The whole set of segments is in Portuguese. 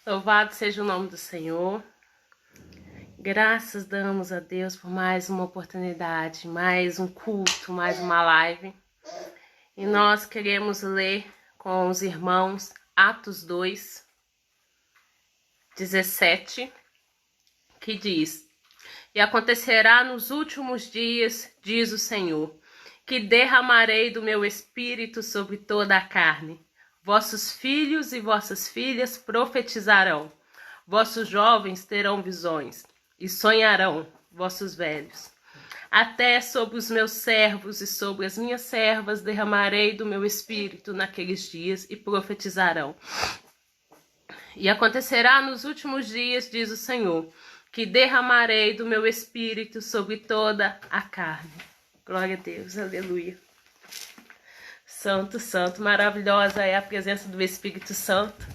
Louvado seja o nome do Senhor. Graças damos a Deus por mais uma oportunidade, mais um culto, mais uma live. E nós queremos ler com os irmãos Atos 2, 17, que diz: E acontecerá nos últimos dias, diz o Senhor, que derramarei do meu espírito sobre toda a carne. Vossos filhos e vossas filhas profetizarão, vossos jovens terão visões, e sonharão vossos velhos. Até sobre os meus servos e sobre as minhas servas derramarei do meu espírito naqueles dias, e profetizarão. E acontecerá nos últimos dias, diz o Senhor, que derramarei do meu espírito sobre toda a carne. Glória a Deus, aleluia. Santo, santo, maravilhosa é a presença do Espírito Santo.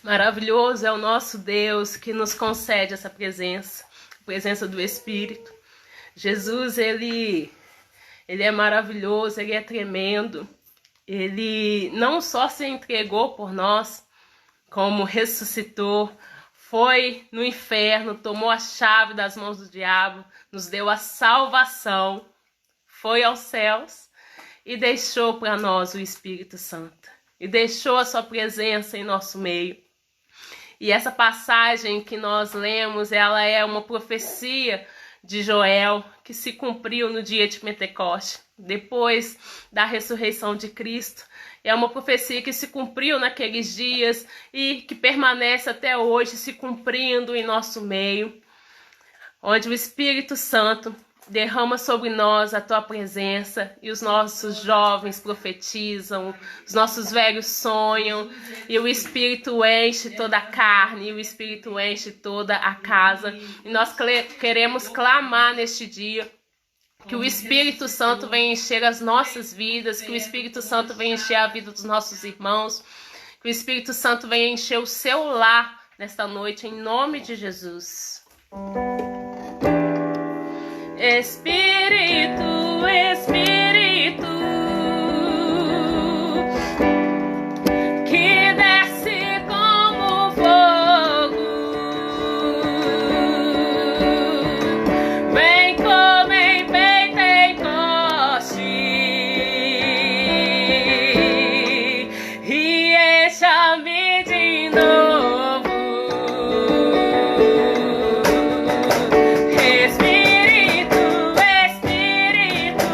Maravilhoso é o nosso Deus que nos concede essa presença, a presença do Espírito. Jesus, ele é maravilhoso, ele é tremendo. Ele não só se entregou por nós, como ressuscitou, foi no inferno, tomou a chave das mãos do diabo, nos deu a salvação, foi aos céus e deixou para nós o Espírito Santo. E deixou a sua presença em nosso meio. E essa passagem que nós lemos, ela é uma profecia de Joel, que se cumpriu no dia de Pentecostes, depois da ressurreição de Cristo. É uma profecia que se cumpriu naqueles dias e que permanece até hoje se cumprindo em nosso meio, onde o Espírito Santo derrama sobre nós a tua presença e os nossos jovens profetizam, os nossos velhos sonham e o Espírito enche toda a carne, e o Espírito enche toda a casa. E nós queremos clamar neste dia que o Espírito Santo venha encher as nossas vidas, que o Espírito Santo venha encher a vida dos nossos irmãos, que o Espírito Santo venha encher o seu lar nesta noite, em nome de Jesus. Espírito, Espírito, que desce como fogo, vem como em Pentecoste e encha-me de novo. Espírito, Espírito,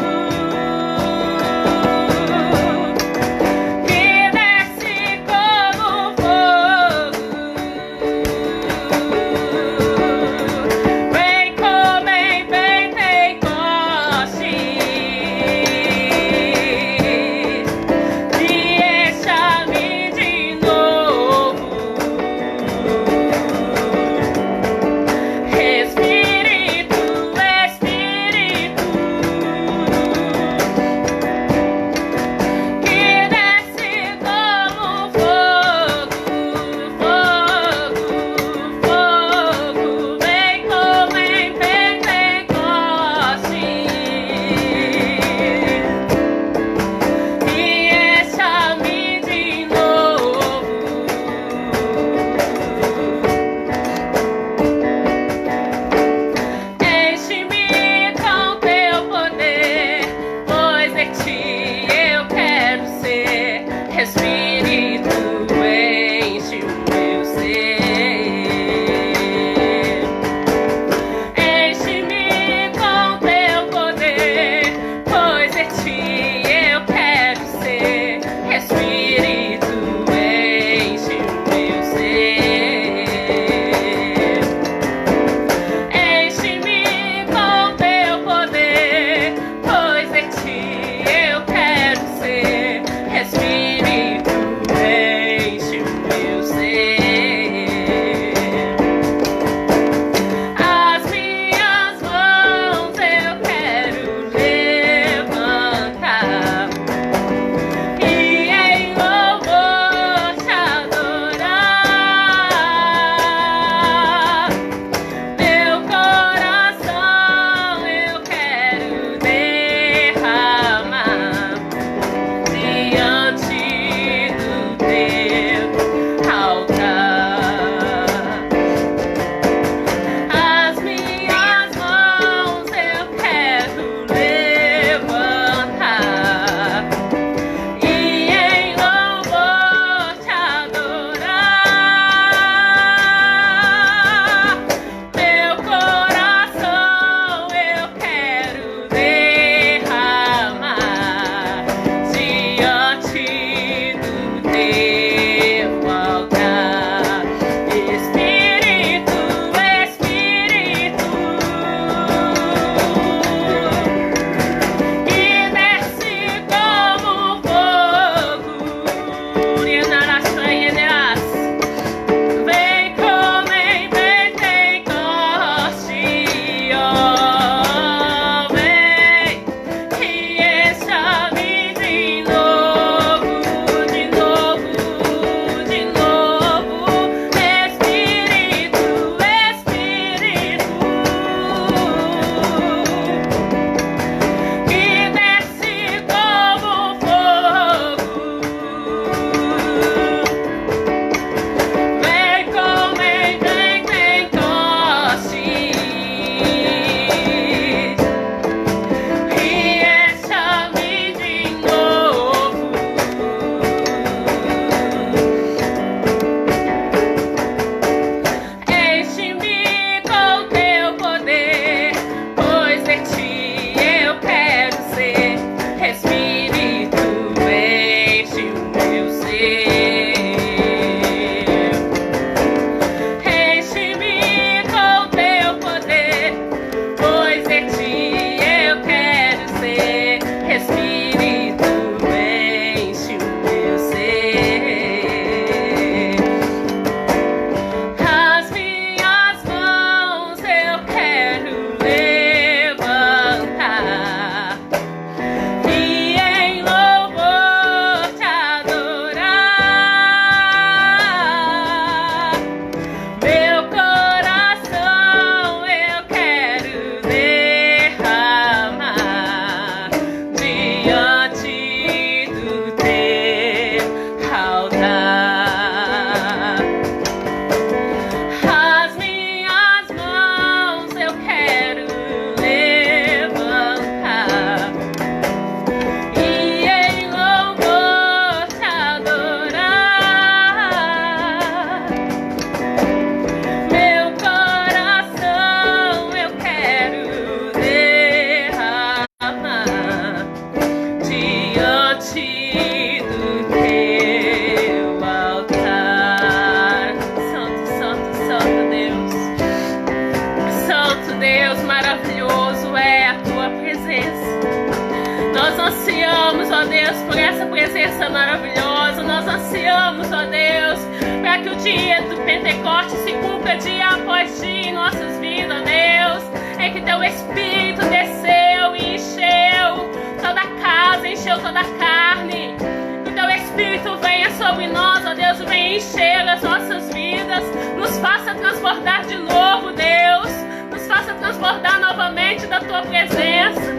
ansiamos, ó Deus, por essa presença maravilhosa. Nós ansiamos, ó Deus, para que o dia do Pentecostes se cumpra dia após dia em nossas vidas, ó Deus, em que teu Espírito desceu e encheu toda a casa, encheu toda a carne. Que o teu Espírito venha sobre nós, ó Deus, venha encher as nossas vidas, nos faça transbordar de novo, Deus, nos faça transbordar novamente da tua presença.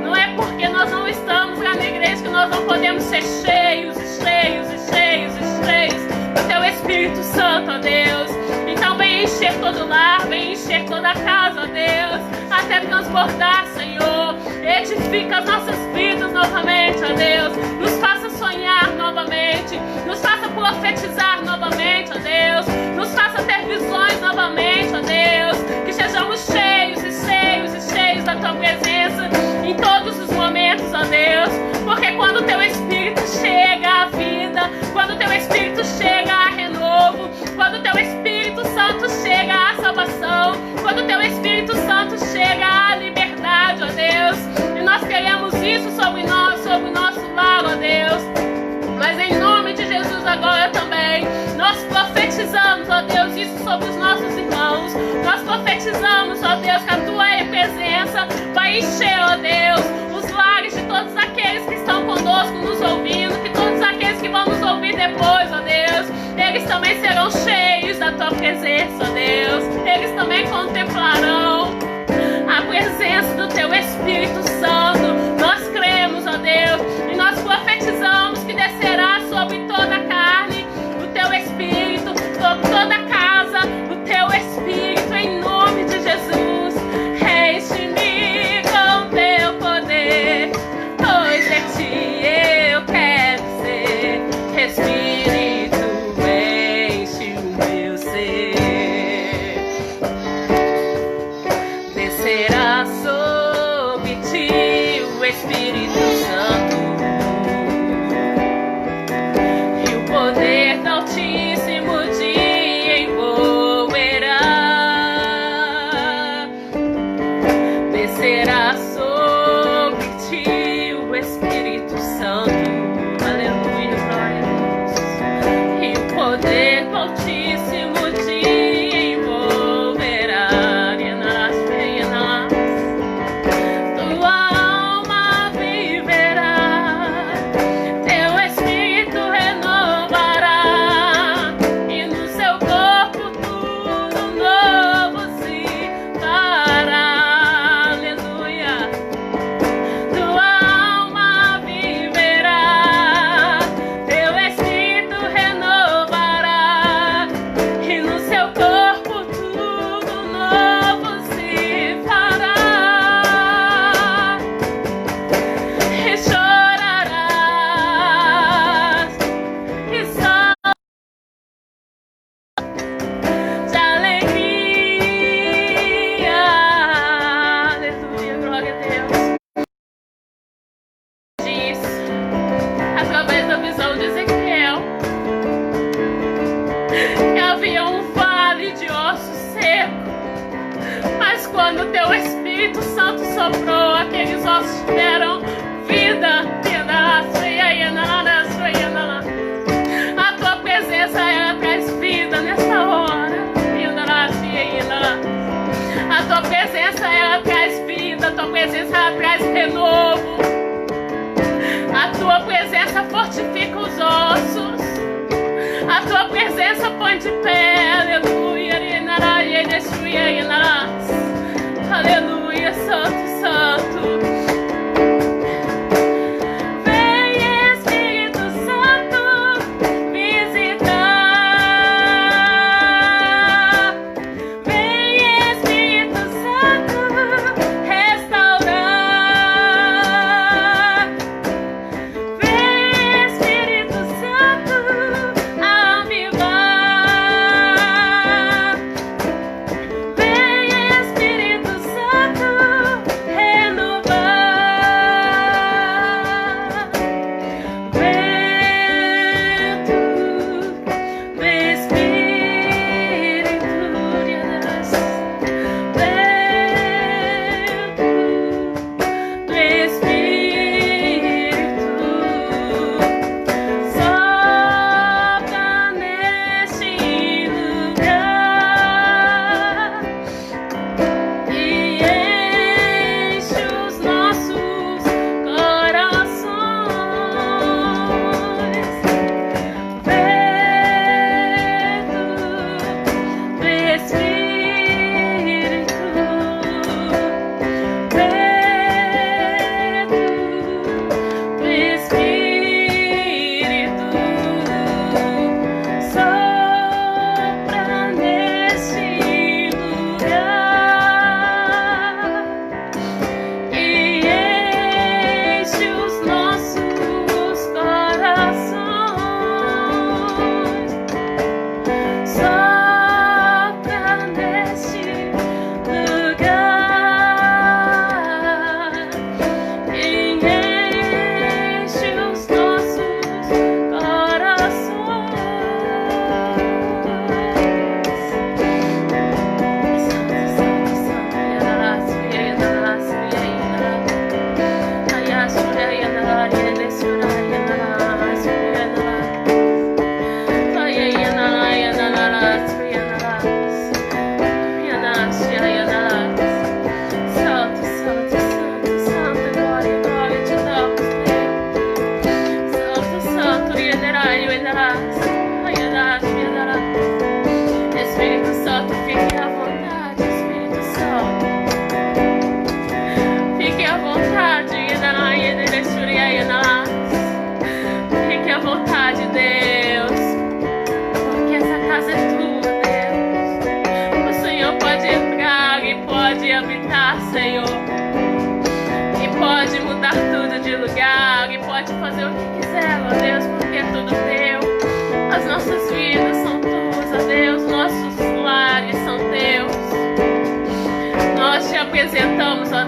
Não é porque nós não estamos lá na igreja que nós não podemos ser cheios e cheios e cheios e cheios do teu Espírito Santo, ó Deus. Então vem encher todo o lar, vem encher toda a casa, ó Deus, até transbordar, Senhor. Edifica as nossas vidas novamente, ó Deus. Nos faça sonhar novamente, nos faça profetizar novamente, ó Deus. Nos faça ter visões novamente, ó Deus. Que sejamos cheios e cheios e cheios da tua presença em todos os momentos, ó Deus. Porque quando o teu Espírito chega à vida, quando o teu Espírito chega a renovo, quando o teu Espírito Santo chega à salvação, quando o teu Espírito Santo chega à liberdade, ó Deus. E nós queremos isso sobre nós, sobre o nosso lar, ó Deus. Mas em nome de Jesus agora também, nós profetizamos, ó Deus, isso sobre os nossos irmãos. Nós profetizamos, ó Deus, que a tua presença vai encher, ó Deus, os lares de todos aqueles que estão conosco nos ouvindo, que todos aqueles que vão nos ouvir depois, ó Deus, eles também serão cheios da tua presença, ó Deus. Eles também contemplarão a presença do teu Espírito Santo. Nós cremos, ó Deus, e nós profetizamos que descerá sobre toda a carne o teu Espírito, sobre toda a casa o teu Espírito, em nome de Jesus. Enche-me com teu poder, pois de ti eu quero ser. Espírito, enche o meu ser. Descerá sobre ti o Espírito Santo, e o poder do Altíssimo te envolverá. Descerá sobre ti o Espírito Santo, aleluia, glória a Deus, e o poder do Altíssimo te envolverá. Tua alma viverá, teu Espírito renovará, e no seu corpo tudo novo se fará, aleluia. Tua alma viverá, teu Espírito renovará, e no seu corpo tudo novo se fará. E chorarás, e só de alegria, aleluia, glória a Deus. Diz, através da visão de Ezequiel, que havia um vale de ossos secos, mas quando teu Espírito Santo soprou, aqueles ossos tiveram vida. A tua presença, ela traz vida nessa hora. A tua presença, ela traz vida. A tua presença, ela traz renovo. A tua presença fortifica os ossos. A tua presença põe de pé, aleluia, aleluia, santo, santo. Vem Espírito Santo visitar, vem Espírito Santo restaurar, vem Espírito Santo avivar, vem Espírito Santo renovar.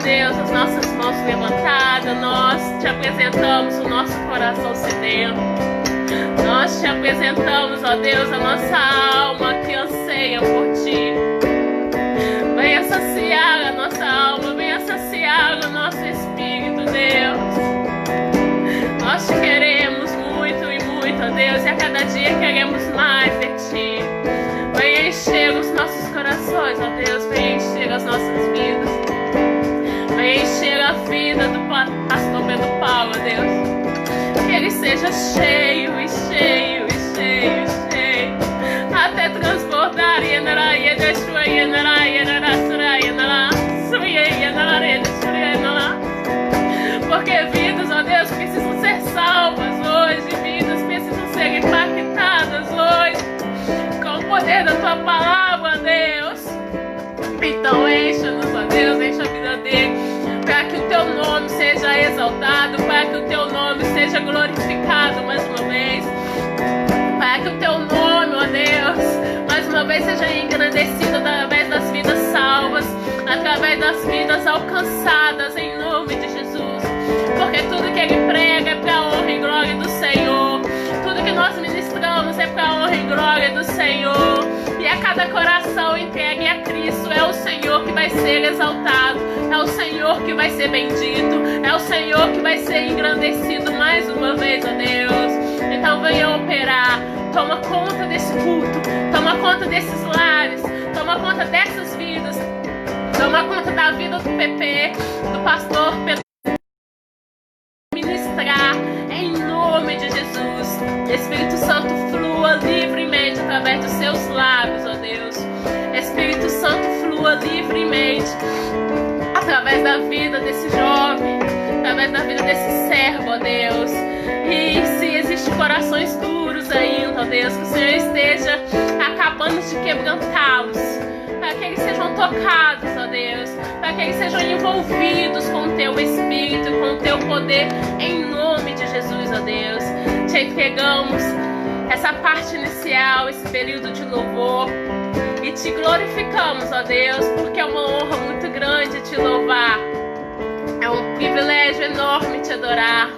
Deus, as nossas mãos levantadas, nós te apresentamos o nosso coração sedento. Nós te apresentamos, ó Deus, a nossa alma que anseia por Ti. Venha saciar a nossa alma, venha saciar o nosso espírito, Deus. Nós te queremos muito e muito, ó Deus, e a cada dia queremos mais de Ti. Venha encher os nossos corações, ó Deus, venha encher as nossas vidas. Venha encher a vida do pastor Pedro Paulo, ó Deus. Que ele seja cheio e cheio e cheio e cheio, até transbordar. Porque vidas, ó Deus, precisam ser salvas hoje, vidas precisam ser impactadas hoje com o poder da Tua palavra, Deus. Então encha-nos, ó Deus, encha a vida dele, para que o Teu nome seja exaltado, para que o Teu nome seja glorificado mais uma vez, para que o Teu nome, ó Deus, mais uma vez seja engrandecido através das vidas salvas, através das vidas alcançadas, em nome de Jesus. Porque tudo que Ele prega é para a honra e glória do Senhor, tudo que nós ministramos é para a honra e glória do Senhor, e a cada coração entregue a Cristo é o Senhor que vai ser exaltado, é o Senhor que vai ser bendito, é o Senhor que vai ser engrandecido mais uma vez, ó Deus. Então venha operar, toma conta desse culto, toma conta desses lares, toma conta dessas vidas, toma conta da vida do PP, do pastor Pedro, ministrar em nome de Jesus. Espírito Santo, flua livremente através dos seus lábios, ó Deus. Espírito Santo, flua livremente através da vida desse jovem, através da vida desse servo, ó Deus. E se existem corações duros ainda, ó Deus, que o Senhor esteja acabando de quebrantá-los, para que eles sejam tocados, ó Deus, para que eles sejam envolvidos com o Teu Espírito, com o Teu poder, em nome de Jesus, ó Deus. Te entregamos essa parte inicial, esse período de louvor, e Te glorificamos, ó Deus, porque é uma honra muito grande Te louvar, é um privilégio enorme Te adorar.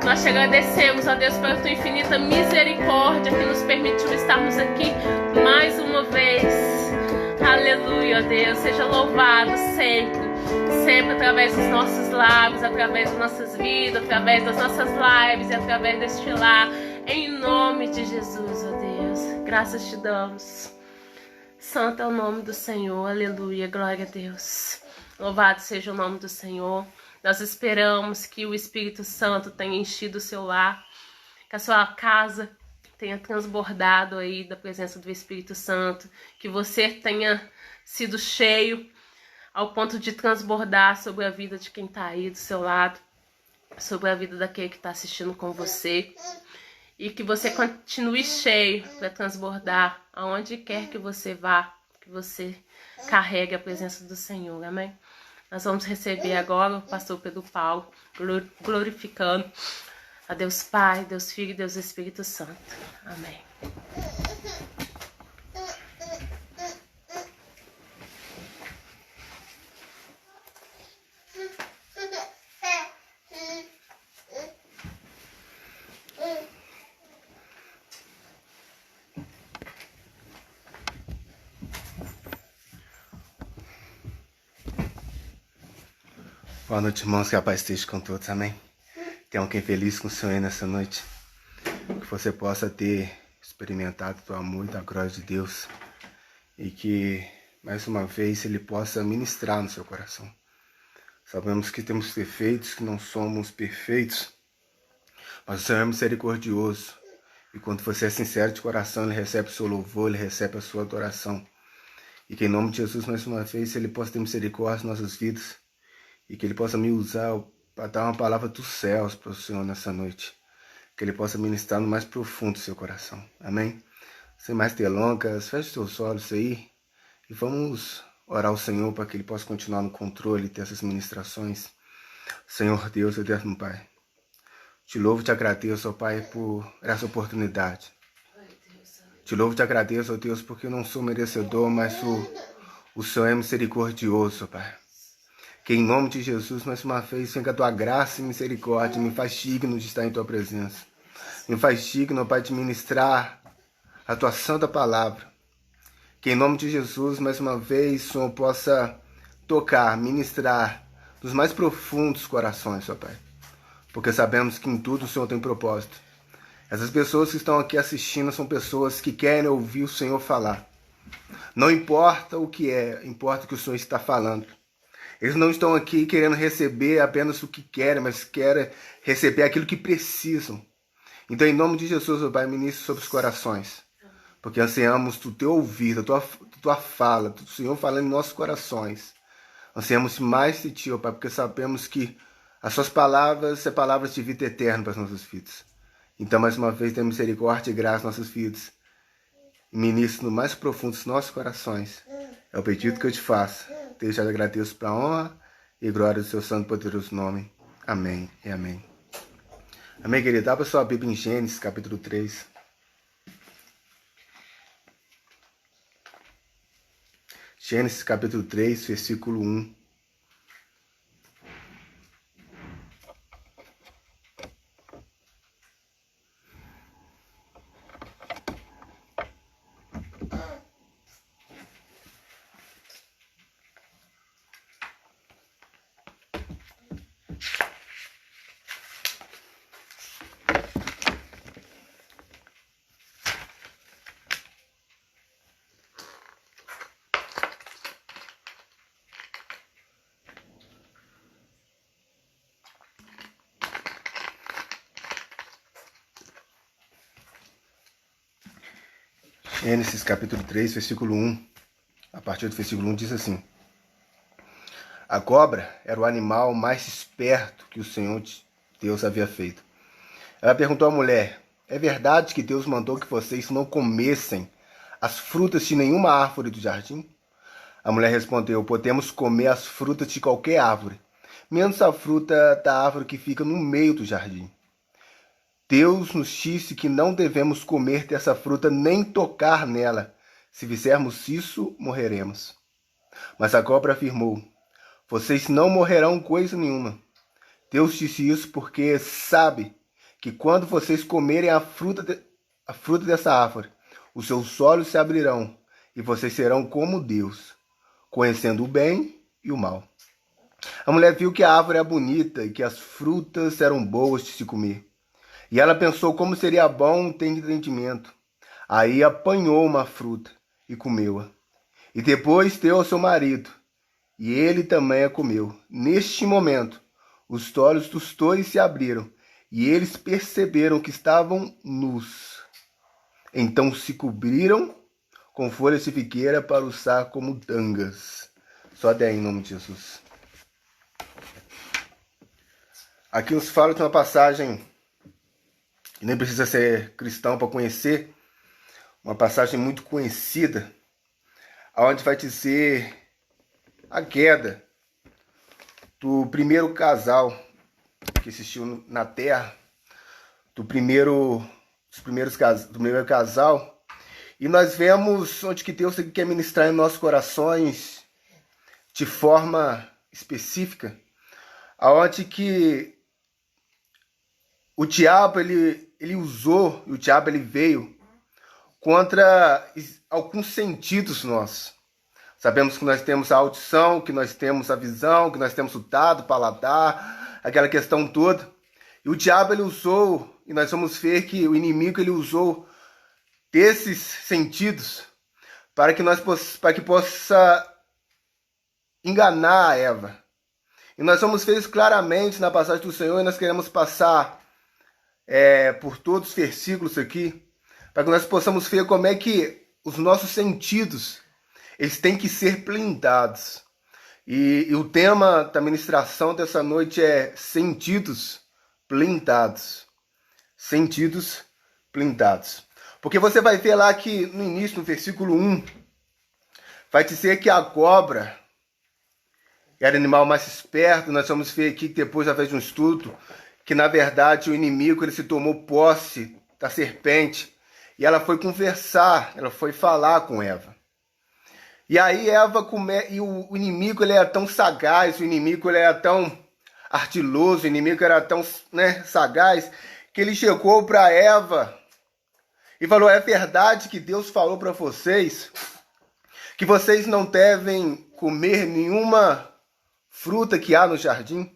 Nós Te agradecemos, ó Deus, pela Tua infinita misericórdia que nos permitiu estarmos aqui mais uma vez. Aleluia, ó Deus, seja louvado sempre, sempre através dos nossos lábios, através das nossas vidas, através das nossas lives e através deste lar, em nome de Jesus, ó Deus. Graças Te damos. Santo é o nome do Senhor, aleluia, glória a Deus. Louvado seja o nome do Senhor. Nós esperamos que o Espírito Santo tenha enchido o seu lar, que a sua casa tenha transbordado aí da presença do Espírito Santo, que você tenha sido cheio ao ponto de transbordar sobre a vida de quem está aí do seu lado, sobre a vida daquele que está assistindo com você, e que você continue cheio para transbordar aonde quer que você vá, que você carregue a presença do Senhor, amém? Nós vamos receber agora o pastor Pedro Paulo, glorificando a Deus Pai, Deus Filho e Deus Espírito Santo. Amém. Boa noite, irmãos, que a paz esteja com todos, amém? Tem alguém feliz com o Senhor aí nessa noite? Que você possa ter experimentado o amor e a glória de Deus, e que, mais uma vez, Ele possa ministrar no seu coração. Sabemos que temos defeitos, que não somos perfeitos, mas o Senhor é misericordioso, e quando você é sincero de coração, Ele recebe o seu louvor, Ele recebe a sua adoração. E que em nome de Jesus, mais uma vez, Ele possa ter misericórdia nas nossas vidas, e que Ele possa me usar para dar uma palavra dos céus para o Senhor nessa noite. Que Ele possa ministrar no mais profundo do seu coração. Amém? Sem mais delongas, feche os seus olhos aí e vamos orar ao Senhor para que Ele possa continuar no controle dessas ministrações. Senhor Deus, eterno Pai, te louvo e te agradeço, ó Pai, por essa oportunidade. Te louvo e te agradeço, ó Deus, porque eu não sou merecedor, mas o Senhor é misericordioso, ó Pai. Que em nome de Jesus, mais uma vez, venha com a tua graça e misericórdia, me faz digno de estar em tua presença. Me faz digno, Pai, de ministrar a tua santa palavra. Que em nome de Jesus, mais uma vez, o Senhor possa tocar, ministrar nos mais profundos corações, ó Pai. Porque sabemos que em tudo o Senhor tem propósito. Essas pessoas que estão aqui assistindo são pessoas que querem ouvir o Senhor falar. Não importa o que é, importa o que o Senhor está falando. Eles não estão aqui querendo receber apenas o que querem, mas querem receber aquilo que precisam. Então, em nome de Jesus, ó Pai, ministre sobre os corações. Porque ansiamos do teu ouvido, da tua fala, do Senhor falando em nossos corações. Ansiamos mais de ti, ó Pai, porque sabemos que as suas palavras são palavras de vida eterna para os nossos filhos. Então, mais uma vez, tenha misericórdia e graça aos nossos filhos. Ministre no mais profundo dos nossos corações. É o pedido que eu te faço. Desde já agradeço para a honra e glória do seu santo e poderoso nome. Amém e amém. Amém, querido. Abra sua Bíblia em Gênesis, capítulo 3. Gênesis, capítulo 3, versículo 1. Gênesis capítulo 3, versículo 1. A partir do versículo 1 diz assim: A cobra era o animal mais esperto que o Senhor Deus havia feito. Ela perguntou à mulher: É verdade que Deus mandou que vocês não comessem as frutas de nenhuma árvore do jardim? A mulher respondeu: Podemos comer as frutas de qualquer árvore, menos a fruta da árvore que fica no meio do jardim. Deus nos disse que não devemos comer dessa fruta nem tocar nela. Se fizermos isso, morreremos. Mas a cobra afirmou: Vocês não morrerão coisa nenhuma. Deus disse isso porque sabe que quando vocês comerem a fruta dessa árvore, os seus olhos se abrirão e vocês serão como Deus, conhecendo o bem e o mal. A mulher viu que a árvore era bonita e que as frutas eram boas de se comer. E ela pensou como seria bom ter entendimento. Aí apanhou uma fruta e comeu-a. E depois deu ao seu marido, e ele também a comeu. Neste momento, os olhos dos dois se abriram, e eles perceberam que estavam nus. Então se cobriram com folhas de figueira para usar como tangas. Só daí em nome de Jesus. Aqui nos fala de uma passagem, e nem precisa ser cristão para conhecer, uma passagem muito conhecida, onde vai dizer a queda do primeiro casal que existiu na Terra, do primeiro casal, e nós vemos onde que Deus quer ministrar em nossos corações de forma específica, aonde que o diabo ele usou, e o diabo ele veio contra alguns sentidos nossos. Sabemos que nós temos a audição, que nós temos a visão, que nós temos o tato, o paladar, aquela questão toda. E o diabo ele usou, e nós vamos ver que o inimigo ele usou desses sentidos para que possa enganar a Eva. E nós vamos ver isso claramente na passagem do Senhor, e nós queremos passar por todos os versículos aqui, para que nós possamos ver como é que os nossos sentidos eles têm que ser blindados. E o tema da ministração dessa noite é sentidos blindados. Sentidos blindados. Porque você vai ver lá que no início, no versículo 1, vai dizer que a cobra era o animal mais esperto. Nós vamos ver aqui que depois, através de um estudo, que na verdade o inimigo ele se tomou posse da serpente e ela foi conversar, ela foi falar com Eva. E aí Eva e o inimigo ele era tão sagaz, o inimigo ele era tão ardiloso, o inimigo era tão, né, sagaz, que ele chegou para Eva e falou: é verdade que Deus falou para vocês que vocês não devem comer nenhuma fruta que há no jardim?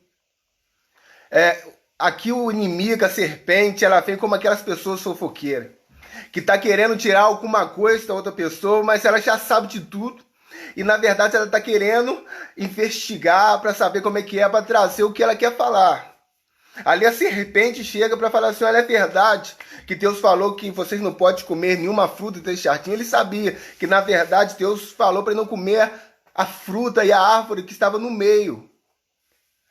Aqui o inimigo, a serpente, ela vem como aquelas pessoas fofoqueiras, que tá querendo tirar alguma coisa da outra pessoa, mas ela já sabe de tudo. E na verdade ela tá querendo investigar para saber como é que é, para trazer o que ela quer falar. Ali a serpente chega para falar assim: olha, é verdade que Deus falou que vocês não podem comer nenhuma fruta desse jardim. Ele sabia que na verdade Deus falou para não comer a fruta e a árvore que estava no meio.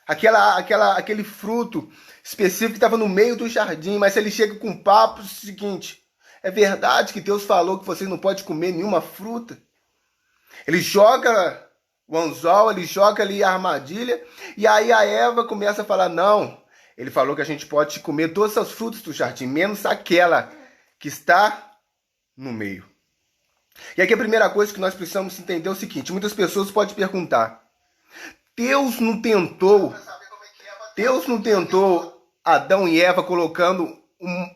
Aquele fruto específico que estava no meio do jardim, mas ele chega com o papo seguinte: é verdade que Deus falou que vocês não podem comer nenhuma fruta? Ele joga o anzol, ele joga ali a armadilha, e aí a Eva começa a falar: não, ele falou que a gente pode comer todas as frutas do jardim, menos aquela que está no meio. E aqui a primeira coisa que nós precisamos entender é o seguinte: muitas pessoas podem perguntar, Deus não tentou Adão e Eva colocando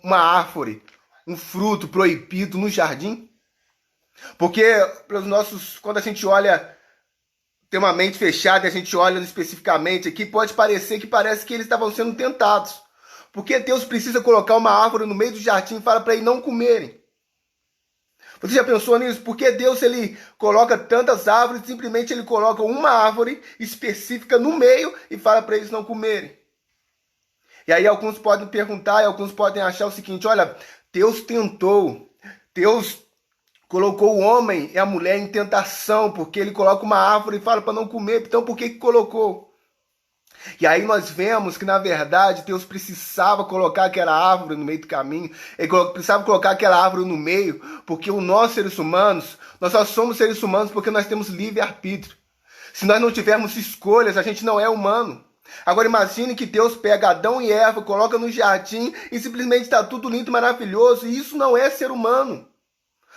uma árvore, um fruto proibido no jardim? Porque quando a gente olha, tem uma mente fechada e a gente olha especificamente aqui, pode parecer que parece que eles estavam sendo tentados. Porque Deus precisa colocar uma árvore no meio do jardim e fala para eles não comerem? Você já pensou nisso? Porque Deus ele coloca tantas árvores, simplesmente ele coloca uma árvore específica no meio e fala para eles não comerem. E aí alguns podem perguntar e alguns podem achar o seguinte: olha, Deus colocou o homem e a mulher em tentação, porque ele coloca uma árvore e fala para não comer, então por que colocou? E aí nós vemos que, na verdade, Deus precisava colocar aquela árvore no meio do caminho, ele precisava colocar aquela árvore no meio, porque nós seres humanos, nós só somos seres humanos porque nós temos livre-arbítrio. Se nós não tivermos escolhas, a gente não é humano. Agora imagine que Deus pega Adão e Eva, coloca no jardim e simplesmente está tudo lindo e maravilhoso, e isso não é ser humano.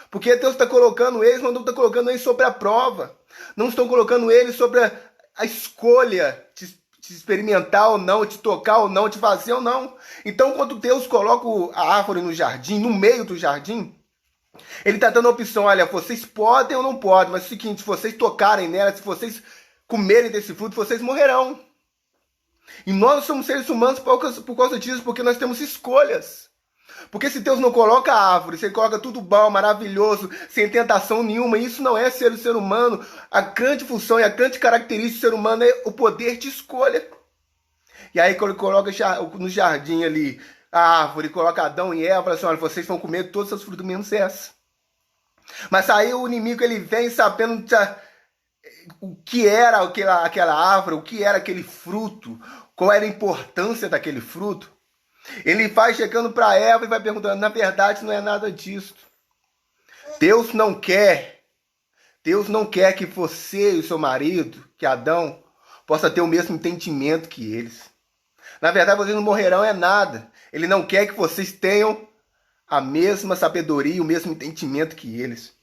Porque Deus está colocando eles, mas não está colocando eles sobre a prova. Não estão colocando eles sobre a escolha de experimentar ou não, de tocar ou não, de fazer ou não. Então, quando Deus coloca a árvore no jardim, no meio do jardim, ele está dando a opção: olha, vocês podem ou não podem, mas é o seguinte, se vocês tocarem nela, se vocês comerem desse fruto, vocês morrerão. E nós somos seres humanos por causa disso, porque nós temos escolhas. Porque se Deus não coloca a árvore, se ele coloca tudo bom, maravilhoso, sem tentação nenhuma, isso não é ser o ser humano. A grande função e a grande característica do ser humano é o poder de escolha. E aí quando ele coloca no jardim ali a árvore, coloca Adão e Eva, fala assim: olha, vocês vão comer todas as frutas menos essa. Mas aí o inimigo ele vem sabendo o que era aquela árvore, o que era aquele fruto, qual era a importância daquele fruto. Ele vai chegando para Eva e vai perguntando: na verdade não é nada disso. Deus não quer que você e o seu marido, que Adão, possa ter o mesmo entendimento que eles. Na verdade vocês não morrerão é nada. Ele não quer que vocês tenham a mesma sabedoria, o mesmo entendimento que eles.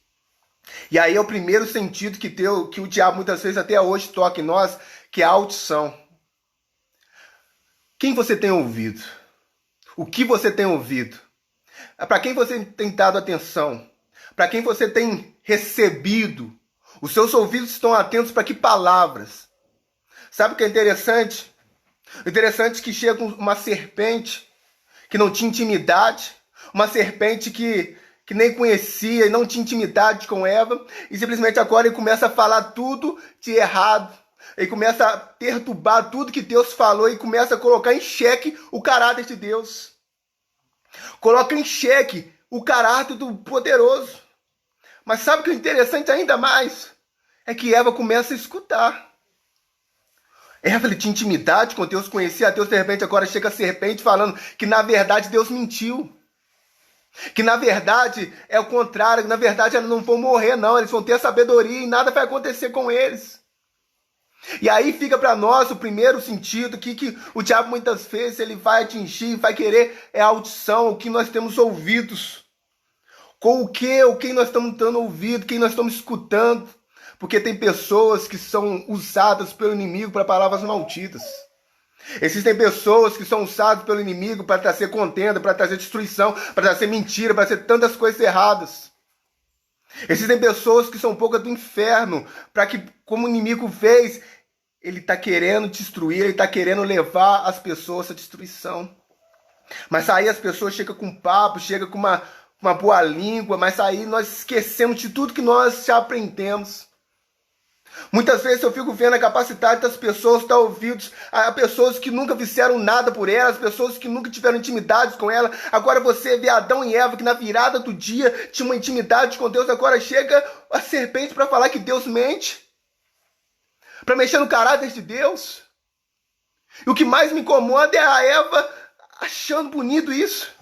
E aí é o primeiro sentido que o diabo muitas vezes até hoje toca em nós, que é a audição. Quem você tem ouvido? O que você tem ouvido? Para quem você tem dado atenção? Para quem você tem recebido? Os seus ouvidos estão atentos para que palavras? Sabe o que é interessante? O interessante é que chega uma serpente que não tinha intimidade, uma serpente que nem conhecia e não tinha intimidade com Eva, e simplesmente agora ele começa a falar tudo de errado. Ele começa a perturbar tudo que Deus falou e começa a colocar em xeque o caráter de Deus. Coloca em xeque o caráter do poderoso. Mas sabe o que é interessante ainda mais? É que Eva começa a escutar. Eva tinha intimidade com Deus, conhecia a Deus, de repente agora chega a serpente falando que na verdade Deus mentiu. Que na verdade é o contrário, que na verdade eles não vão morrer não, eles vão ter sabedoria e nada vai acontecer com eles. E aí fica para nós o primeiro sentido que o diabo muitas vezes ele vai atingir, vai querer é a audição, o que nós temos ouvidos. Com o que nós estamos dando ouvido, quem nós estamos escutando. Porque tem pessoas que são usadas pelo inimigo para palavras malditas. Existem pessoas que são usadas pelo inimigo para trazer contenda, para trazer destruição, para trazer mentira, para trazer tantas coisas erradas. Existem pessoas que são poucas do inferno, para que, como o inimigo fez, ele está querendo destruir, ele está querendo levar as pessoas à destruição. Mas aí as pessoas chegam com papo, chegam com uma boa língua, mas aí nós esquecemos de tudo que nós já aprendemos. Muitas vezes eu fico vendo a capacidade das pessoas estar ouvidos, a pessoas que nunca fizeram nada por elas, pessoas que nunca tiveram intimidade com ela. Agora você vê Adão e Eva que na virada do dia tinham uma intimidade com Deus, agora chega a serpente para falar que Deus mente, para mexer no caráter de Deus. E o que mais me incomoda é a Eva achando bonito isso,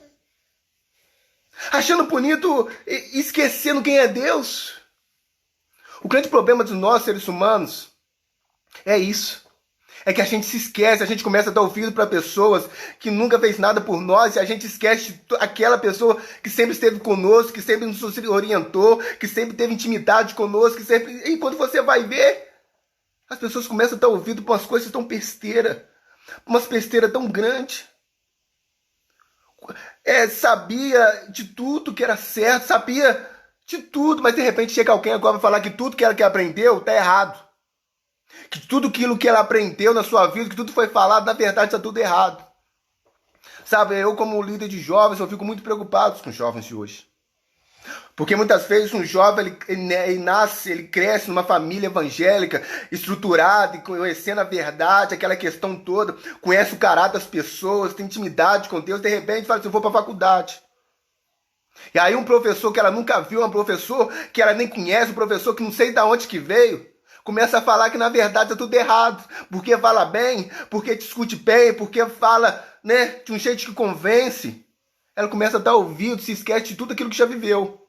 achando bonito e esquecendo quem é Deus. O grande problema de nós, seres humanos, é isso. É que a gente se esquece, a gente começa a dar ouvido para pessoas que nunca fez nada por nós, e a gente esquece aquela pessoa que sempre esteve conosco, que sempre nos orientou, que sempre teve intimidade conosco, que sempre... E quando você vai ver, as pessoas começam a dar ouvido para umas coisas tão besteiras, umas besteiras tão grandes. Sabia de tudo que era certo, sabia de tudo, mas de repente chega alguém agora para falar que tudo que ela aprendeu está errado. Que tudo aquilo que ela aprendeu na sua vida, que tudo foi falado, na verdade está tudo errado. Sabe, eu como líder de jovens, eu fico muito preocupado com os jovens de hoje. Porque muitas vezes um jovem, ele nasce, ele cresce numa família evangélica, estruturada, e conhecendo a verdade, aquela questão toda, conhece o caráter das pessoas, tem intimidade com Deus, de repente fala assim, eu vou para a faculdade. E aí um professor que ela nunca viu, um professor que ela nem conhece, um professor que não sei de onde que veio, começa a falar que na verdade é tudo errado, porque fala bem, porque discute bem, porque fala, né, de um jeito que convence. Ela começa a dar ouvido, se esquece de tudo aquilo que já viveu.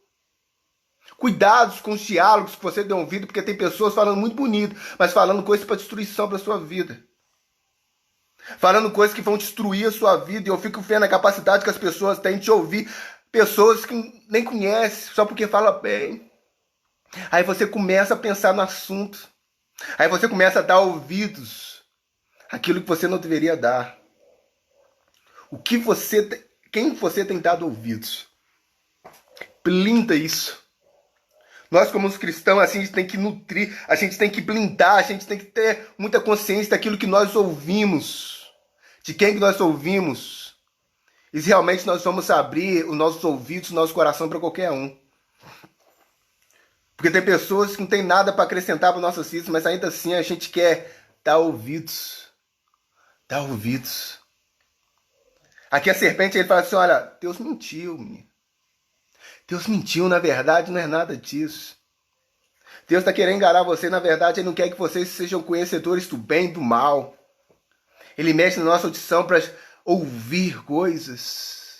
Cuidados com os diálogos que você deu ouvido, porque tem pessoas falando muito bonito, mas falando coisas para destruição para sua vida. Falando coisas que vão destruir a sua vida, e eu fico vendo a capacidade que as pessoas têm de ouvir pessoas que nem conhecem, só porque fala bem. Aí você começa a pensar no assunto. Aí você começa a dar ouvidos àquilo que você não deveria dar. Quem você tem dado ouvidos? Blinda isso. Nós, como os cristãos, assim, a gente tem que nutrir, a gente tem que blindar, a gente tem que ter muita consciência daquilo que nós ouvimos. De quem que nós ouvimos. E se realmente nós vamos abrir os nossos ouvidos, o nosso coração para qualquer um. Porque tem pessoas que não tem nada para acrescentar para nossas vidas, mas ainda assim a gente quer dar ouvidos. Dar ouvidos. Aqui a serpente, ele fala assim, olha, Deus mentiu, menino. Deus mentiu, na verdade não é nada disso. Deus está querendo enganar você, na verdade ele não quer que vocês sejam conhecedores do bem e do mal. Ele mexe na nossa audição para ouvir coisas.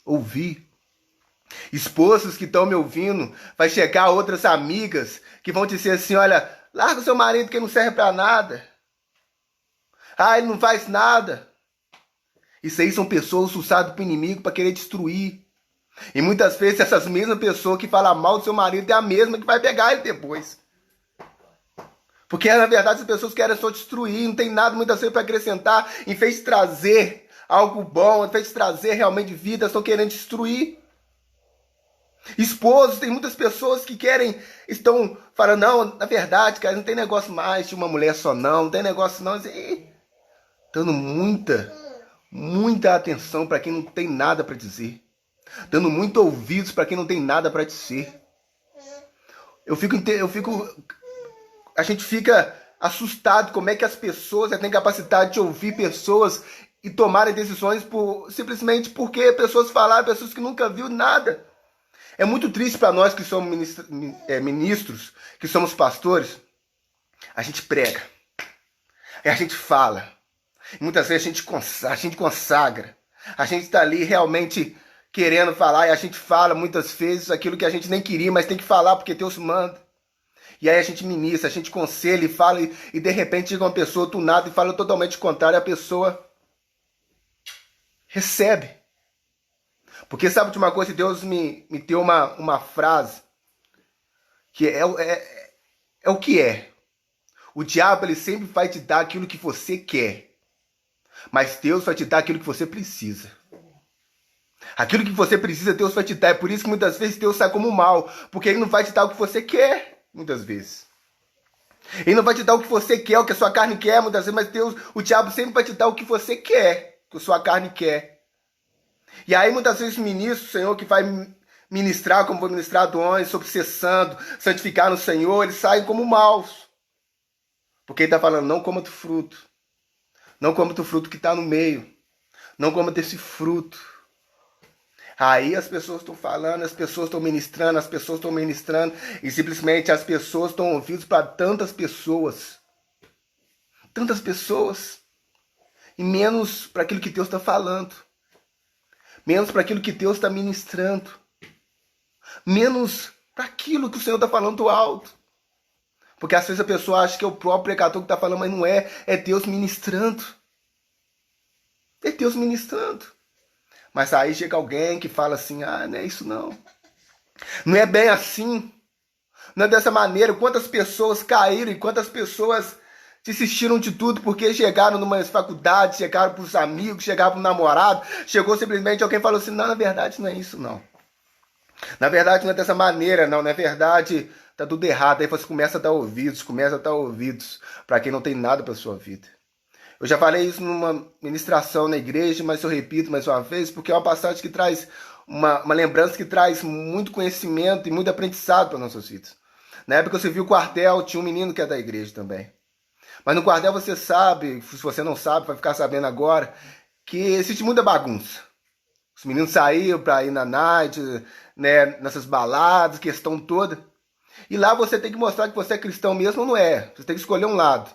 Ouvir. Esposas que estão me ouvindo, vai chegar outras amigas que vão dizer assim, olha, larga o seu marido que não serve para nada. Ah, ele não faz nada. Isso aí são pessoas usadas para o inimigo para querer destruir. E muitas vezes essas mesmas pessoas que falam mal do seu marido é a mesma que vai pegar ele depois. Porque na verdade as pessoas querem só destruir, não tem nada muitas vezes para acrescentar. Em vez de trazer algo bom, em vez de trazer realmente vida, estão querendo destruir. Esposos, tem muitas pessoas que estão falando, não, na verdade, cara, não tem negócio mais de uma mulher só não tem negócio não. E, dando muita atenção para quem não tem nada para dizer. Dando muito ouvidos para quem não tem nada para dizer. A gente fica assustado como é que as pessoas têm capacidade de ouvir pessoas e tomarem decisões simplesmente porque pessoas falaram, pessoas que nunca viu nada. É muito triste para nós que somos ministros, que somos pastores. A gente prega, a gente fala, muitas vezes a gente consagra, a gente está ali realmente querendo falar e a gente fala muitas vezes aquilo que a gente nem queria, mas tem que falar porque Deus manda. E aí a gente ministra, a gente conselha e fala e de repente chega uma pessoa do nada e fala totalmente o contrário, a pessoa recebe. Porque sabe de uma coisa, Deus me deu uma frase que é o que é. O diabo, ele sempre vai te dar aquilo que você quer. Mas Deus vai te dar aquilo que você precisa. Aquilo que você precisa, Deus vai te dar. É por isso que muitas vezes Deus sai como mal. Porque Ele não vai te dar o que você quer, muitas vezes. Ele não vai te dar o que você quer, o que a sua carne quer, muitas vezes. Mas Deus, o diabo sempre vai te dar o que você quer, o que a sua carne quer. E aí muitas vezes o ministro, o Senhor, que vai ministrar, como foi ministrado ontem, sobre ser santo, santificar no Senhor, eles saem como maus. Porque Ele está falando, não coma do fruto. Não coma do fruto que está no meio. Não coma desse fruto. Aí as pessoas estão falando, as pessoas estão ministrando, e simplesmente as pessoas estão ouvindo para tantas pessoas. Tantas pessoas. E menos para aquilo que Deus está falando. Menos para aquilo que Deus está ministrando. Menos para aquilo que o Senhor está falando alto. Porque às vezes a pessoa acha que é o próprio pregador que está falando, mas não é. É Deus ministrando. É Deus ministrando. Mas aí chega alguém que fala assim, não é isso não. Não é bem assim. Não é dessa maneira. Quantas pessoas caíram e quantas pessoas desistiram de tudo porque chegaram numa faculdade, chegaram para os amigos, chegaram para o namorado, chegou simplesmente alguém e falou assim, não, na verdade não é isso não. Na verdade não é dessa maneira não, na verdade tá tudo errado. Aí você começa a dar ouvidos para quem não tem nada para sua vida. Eu já falei isso numa ministração na igreja, mas eu repito mais uma vez, porque é uma passagem que traz uma lembrança que traz muito conhecimento e muito aprendizado para nossas vidas. Na época você viu o quartel, tinha um menino que é da igreja também. Mas no quartel você sabe, se você não sabe, vai ficar sabendo agora, que existe muita bagunça. Os meninos saíram para ir na night, né, nessas baladas, questão toda. E lá você tem que mostrar que você é cristão mesmo ou não é. Você tem que escolher um lado.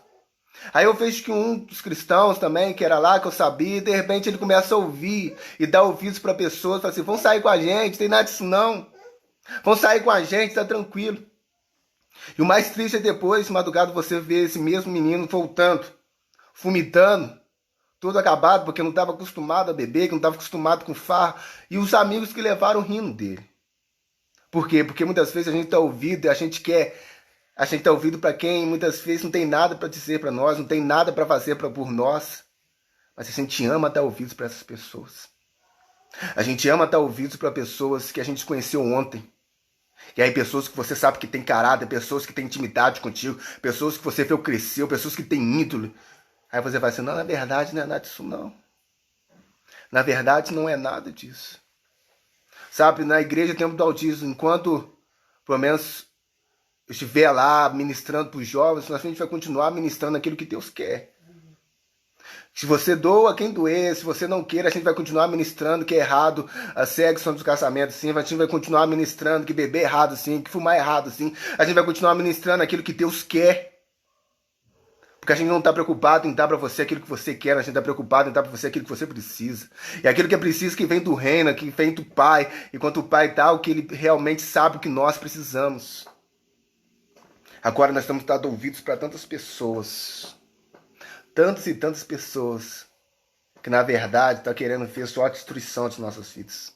Aí eu vejo que um dos cristãos também, que era lá, que eu sabia, de repente ele começa a ouvir e dar ouvidos para pessoas, fala assim, vão sair com a gente, não tem nada disso não. Vão sair com a gente, tá tranquilo. E o mais triste é depois, de madrugada, você vê esse mesmo menino voltando, vomitando, todo acabado, porque não estava acostumado a beber, que não estava acostumado com farra, e os amigos que levaram rindo dele. Por quê? Porque muitas vezes a gente está ouvido e a gente está ouvido para quem muitas vezes não tem nada para dizer para nós, não tem nada para fazer por nós. Mas a gente ama dar ouvidos para essas pessoas. A gente ama dar ouvidos para pessoas que a gente conheceu ontem. E aí pessoas que você sabe que tem caráter, pessoas que têm intimidade contigo, pessoas que você viu cresceu, pessoas que têm ídolo. Aí você vai assim, não, na verdade não é nada disso não. Na verdade não é nada disso. Sabe, na igreja Templo do Altíssimo, enquanto, pelo menos, eu estiver lá ministrando para os jovens, a gente vai continuar ministrando aquilo que Deus quer. Se você doa, quem doer, se você não queira, a gente vai continuar ministrando que é errado, a sexo antes do casamento, sim, a gente vai continuar ministrando que beber errado, sim, que fumar errado, sim, a gente vai continuar ministrando aquilo que Deus quer. Porque a gente não está preocupado em dar para você aquilo que você quer, a gente está preocupado em dar para você aquilo que você precisa. E aquilo que é preciso que vem do reino, que vem do Pai, enquanto o Pai dá o que Ele realmente sabe o que nós precisamos. Agora nós estamos dando ouvidos para tantas pessoas, tantas e tantas pessoas, que na verdade estão querendo ver só a destruição de nossas vidas.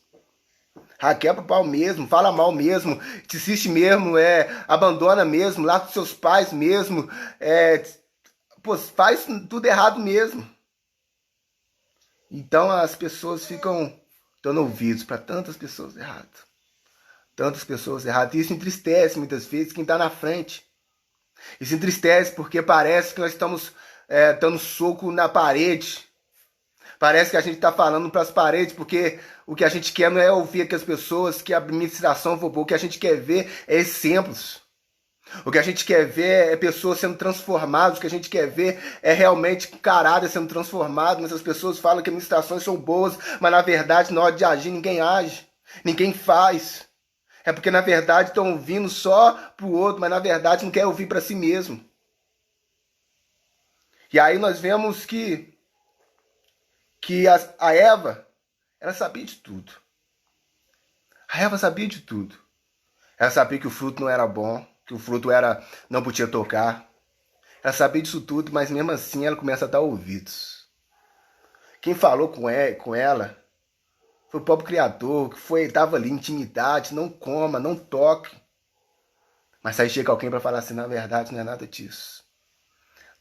Quebra o pau mesmo, fala mal mesmo, desiste mesmo, abandona mesmo, lá com seus pais mesmo, faz tudo errado mesmo. Então as pessoas ficam dando ouvidos para tantas pessoas erradas. Tantas pessoas erradas. E isso entristece muitas vezes quem está na frente. Isso entristece porque parece que nós estamos dando soco na parede. Parece que a gente está falando para as paredes, porque o que a gente quer não é ouvir que as pessoas, que a administração for boa. O que a gente quer ver é exemplos. O que a gente quer ver é pessoas sendo transformadas. O que a gente quer ver é realmente caráter sendo transformado. Mas as pessoas falam que administrações são boas, mas na verdade, na hora de agir, ninguém age. Ninguém faz. É porque na verdade estão ouvindo só para o outro, mas na verdade não quer ouvir para si mesmo. E aí nós vemos que a Eva, ela sabia de tudo. A Eva sabia de tudo. Ela sabia que o fruto não era bom, que o fruto não podia tocar. Ela sabia disso tudo, mas mesmo assim ela começa a dar ouvidos. Quem falou com ela foi o próprio Criador, que dava ali intimidade, não coma, não toque. Mas aí chega alguém para falar assim, na verdade não é nada disso.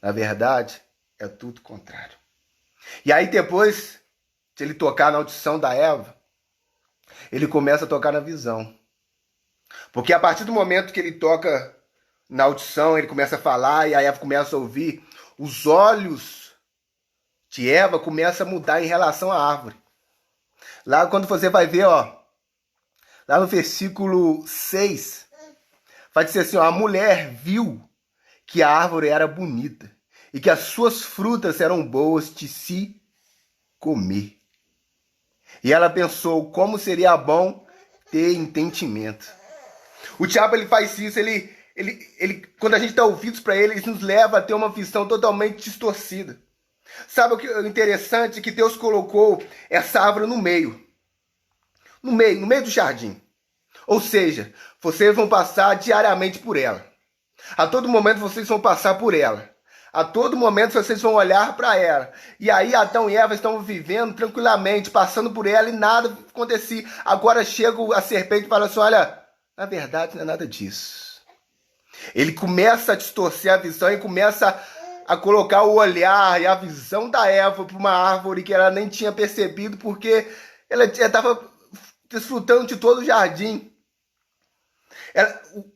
Na verdade, é tudo contrário. E aí depois de ele tocar na audição da Eva, ele começa a tocar na visão. Porque a partir do momento que ele toca na audição, ele começa a falar e a Eva começa a ouvir, os olhos de Eva começam a mudar em relação à árvore. Lá quando você vai ver, ó, lá no versículo 6, vai dizer assim, ó, a mulher viu que a árvore era bonita e que as suas frutas eram boas de se comer. E ela pensou como seria bom ter entendimento. O diabo ele faz isso, ele quando a gente dá ouvidos para ele, ele nos leva a ter uma visão totalmente distorcida. Sabe o que é interessante? Que Deus colocou essa árvore no meio do jardim. Ou seja, vocês vão passar diariamente por ela. A todo momento vocês vão passar por ela. A todo momento vocês vão olhar para ela. E aí Adão e Eva estão vivendo tranquilamente, passando por ela e nada acontecia. Agora chega a serpente e fala assim, olha, na verdade não é nada disso. Ele começa a distorcer a visão e começa a colocar o olhar e a visão da Eva para uma árvore que ela nem tinha percebido porque ela estava desfrutando de todo o jardim.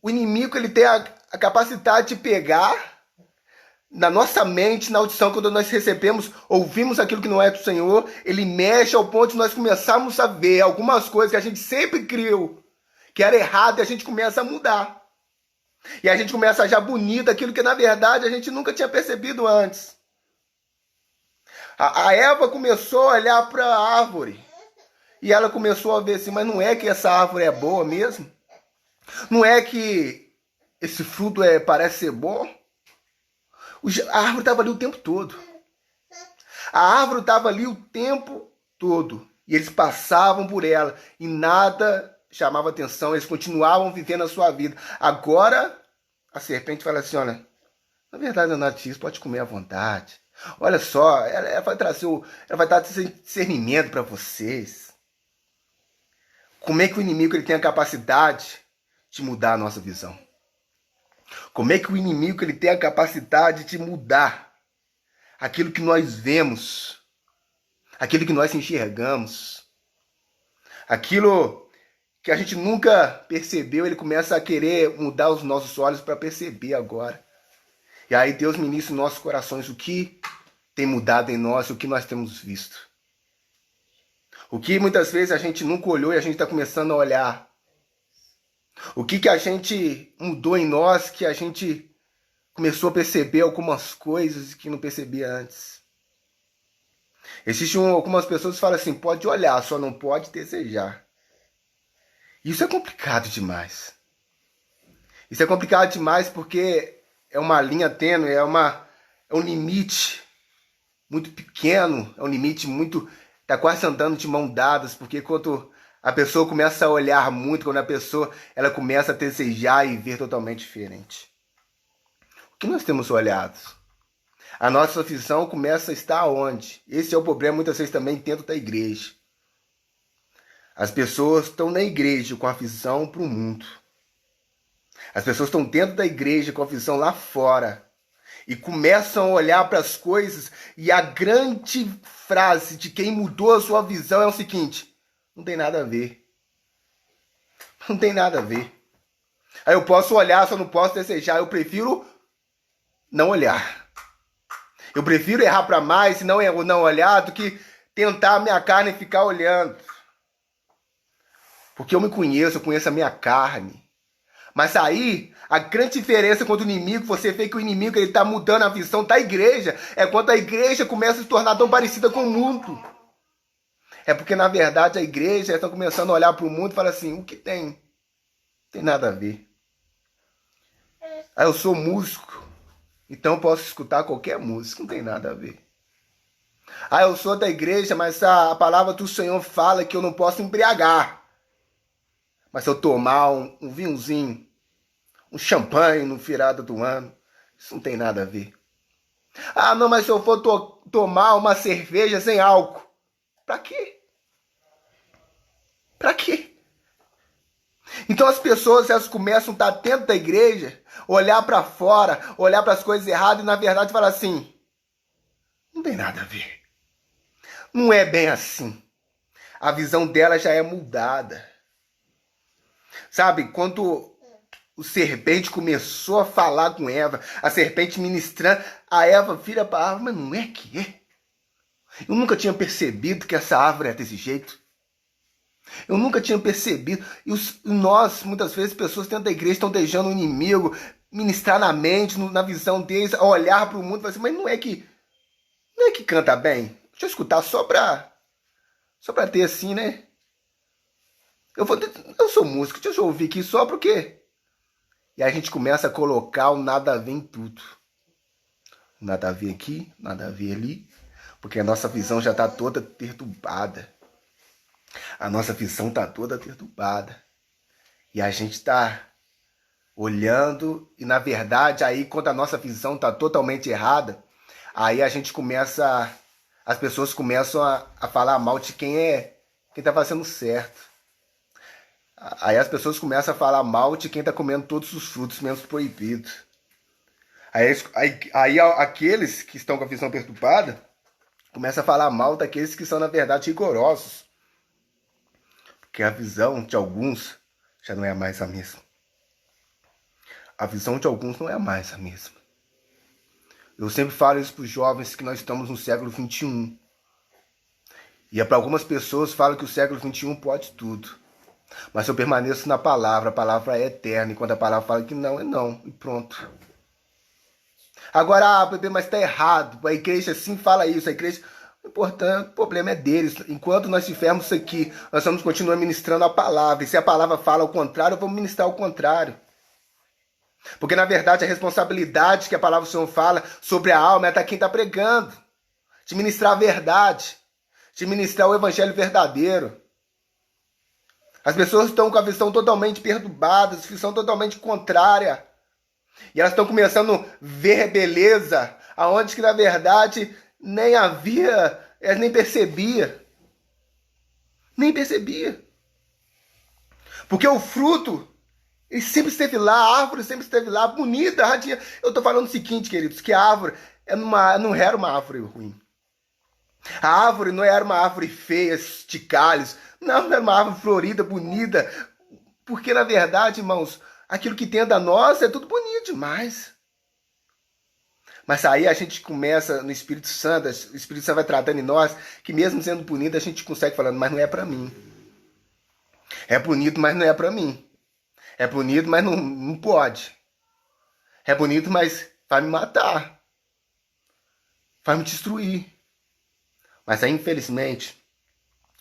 O inimigo ele tem a capacidade de pegar na nossa mente, na audição, quando nós recebemos, ouvimos aquilo que não é do Senhor, ele mexe ao ponto de nós começarmos a ver algumas coisas que a gente sempre criou que era errado e a gente começa a mudar. E a gente começa a achar bonito aquilo que na verdade a gente nunca tinha percebido antes. A Eva começou a olhar para a árvore e ela começou a ver assim, mas não é que essa árvore é boa mesmo? Não é que esse fruto parece ser bom? A árvore estava ali o tempo todo. A árvore estava ali o tempo todo. E eles passavam por ela e nada chamava atenção, eles continuavam vivendo a sua vida. Agora, a serpente fala assim, olha, na verdade não é nada disso, pode comer à vontade. Olha só, ela vai trazer ela vai dar discernimento para vocês. Como é que o inimigo ele tem a capacidade de mudar a nossa visão? Como é que o inimigo ele tem a capacidade de mudar aquilo que nós vemos, aquilo que nós enxergamos, aquilo que a gente nunca percebeu, ele começa a querer mudar os nossos olhos para perceber agora. E aí Deus ministra em nossos corações o que tem mudado em nós, o que nós temos visto. O que muitas vezes a gente nunca olhou e a gente está começando a olhar. O que a gente mudou em nós, que a gente começou a perceber algumas coisas que não percebia antes. Existem algumas pessoas que falam assim, pode olhar, só não pode desejar. Isso é complicado demais. Isso é complicado demais porque é uma linha tênue, é um limite muito pequeno, é um limite muito... Está quase andando de mão dadas, porque quando a pessoa começa a olhar muito, quando a pessoa ela começa a desejar e ver totalmente diferente. O que nós temos olhado? A nossa visão começa a estar onde? Esse é o problema muitas vezes também dentro da igreja. As pessoas estão na igreja com a visão para o mundo. As pessoas estão dentro da igreja com a visão lá fora. E começam a olhar para as coisas. E a grande frase de quem mudou a sua visão é o seguinte: não tem nada a ver. Não tem nada a ver. Aí eu posso olhar, só não posso desejar. Eu prefiro não olhar. Eu prefiro errar para mais e não olhar do que tentar a minha carne e ficar olhando. Porque eu me conheço, eu conheço a minha carne. Mas aí, a grande diferença quando o inimigo, você vê que o inimigo ele está mudando a visão da igreja, é quando a igreja começa a se tornar tão parecida com o mundo. É porque, na verdade, a igreja está começando a olhar para o mundo e fala assim, o que tem? Não tem nada a ver. Ah, eu sou músico, então eu posso escutar qualquer música, não tem nada a ver. Ah, eu sou da igreja, mas a palavra do Senhor fala que eu não posso embriagar. Mas se eu tomar um vinhozinho, um champanhe no virada do ano, isso não tem nada a ver. Ah, não, mas se eu for tomar uma cerveja sem álcool, pra quê? Pra quê? Então as pessoas, elas começam a estar atentas à igreja, olhar para fora, olhar para as coisas erradas e na verdade falar assim, não tem nada a ver. Não é bem assim. A visão dela já é mudada. Sabe, quando o serpente começou a falar com Eva, a serpente ministrando, a Eva vira para a árvore, mas não é que é? Eu nunca tinha percebido que essa árvore é desse jeito. Eu nunca tinha percebido. E nós, muitas vezes, pessoas dentro da igreja estão deixando o inimigo ministrar na mente, na visão deles, a olhar para o mundo e falar assim, mas não é que canta bem? Deixa eu escutar só para ter assim, né? Eu sou músico, deixa eu ouvir aqui só porque... E aí a gente começa a colocar o nada a ver em tudo. Nada a ver aqui, nada a ver ali. Porque a nossa visão já está toda perturbada. A nossa visão está toda perturbada. E a gente está olhando e, na verdade, aí quando a nossa visão está totalmente errada, aí a gente começa... As pessoas começam a falar mal de quem está fazendo certo. Aí as pessoas começam a falar mal de quem está comendo todos os frutos menos proibidos. Aí aqueles que estão com a visão perturbada começam a falar mal daqueles que são, na verdade, rigorosos. Porque a visão de alguns já não é mais a mesma. A visão de alguns não é mais a mesma. Eu sempre falo isso para os jovens que nós estamos no século XXI. E para algumas pessoas falam que o século XXI pode tudo. Mas eu permaneço na palavra, a palavra é eterna. E quando a palavra fala que não, é não. E pronto. Agora, bebê, mas está errado. A igreja sim fala isso. A igreja, o problema é deles. Enquanto nós estivermos aqui, nós vamos continuar ministrando a palavra. E se a palavra fala o contrário, vamos ministrar o contrário. Porque, na verdade, a responsabilidade que a palavra do Senhor fala sobre a alma é da quem está pregando. De ministrar a verdade. De ministrar o evangelho verdadeiro. As pessoas estão com a visão totalmente perturbada, a visão totalmente contrária. E elas estão começando a ver beleza, aonde que na verdade nem havia, elas nem percebia. Nem percebia. Porque o fruto, ele sempre esteve lá, a árvore sempre esteve lá, bonita, radinha. Eu estou falando o seguinte, queridos, que a árvore não era uma árvore ruim. A árvore não era uma árvore feia, de galhos. Não era uma árvore florida, bonita. Porque, na verdade, irmãos, aquilo que tem da nossa é tudo bonito demais. Mas aí a gente começa no Espírito Santo, o Espírito Santo vai tratando em nós, que mesmo sendo bonito, a gente consegue falando, mas não é para mim. É bonito, mas não é para mim. É bonito, mas não pode. É bonito, mas vai me matar. Vai me destruir. Mas aí, infelizmente,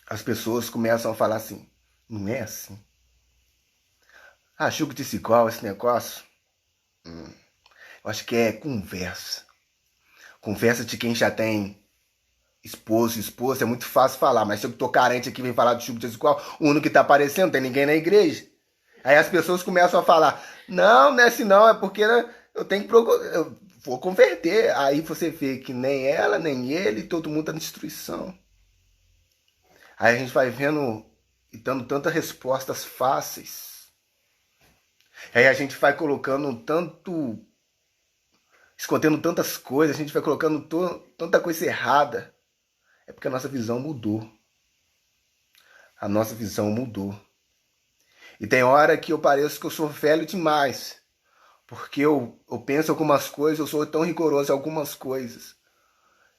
as pessoas começam a falar assim, não é assim. Achou que disse igual esse negócio? Eu acho que é conversa. Conversa de quem já tem esposo, esposa, é muito fácil falar, mas se eu tô carente aqui, vem falar do chuco desse igual, o único que tá aparecendo, não tem ninguém na igreja. Aí as pessoas começam a falar, não é assim não, é porque né, eu tenho que procurar, eu vou converter. Aí você vê que nem ela, nem ele, todo mundo tá na destruição. Aí a gente vai vendo e dando tantas respostas fáceis. Aí a gente vai colocando tanto, escondendo tantas coisas, a gente vai colocando tanta coisa errada. É porque a nossa visão mudou. A nossa visão mudou. E tem hora que eu pareço que eu sou velho demais. Porque eu penso algumas coisas, eu sou tão rigoroso em algumas coisas.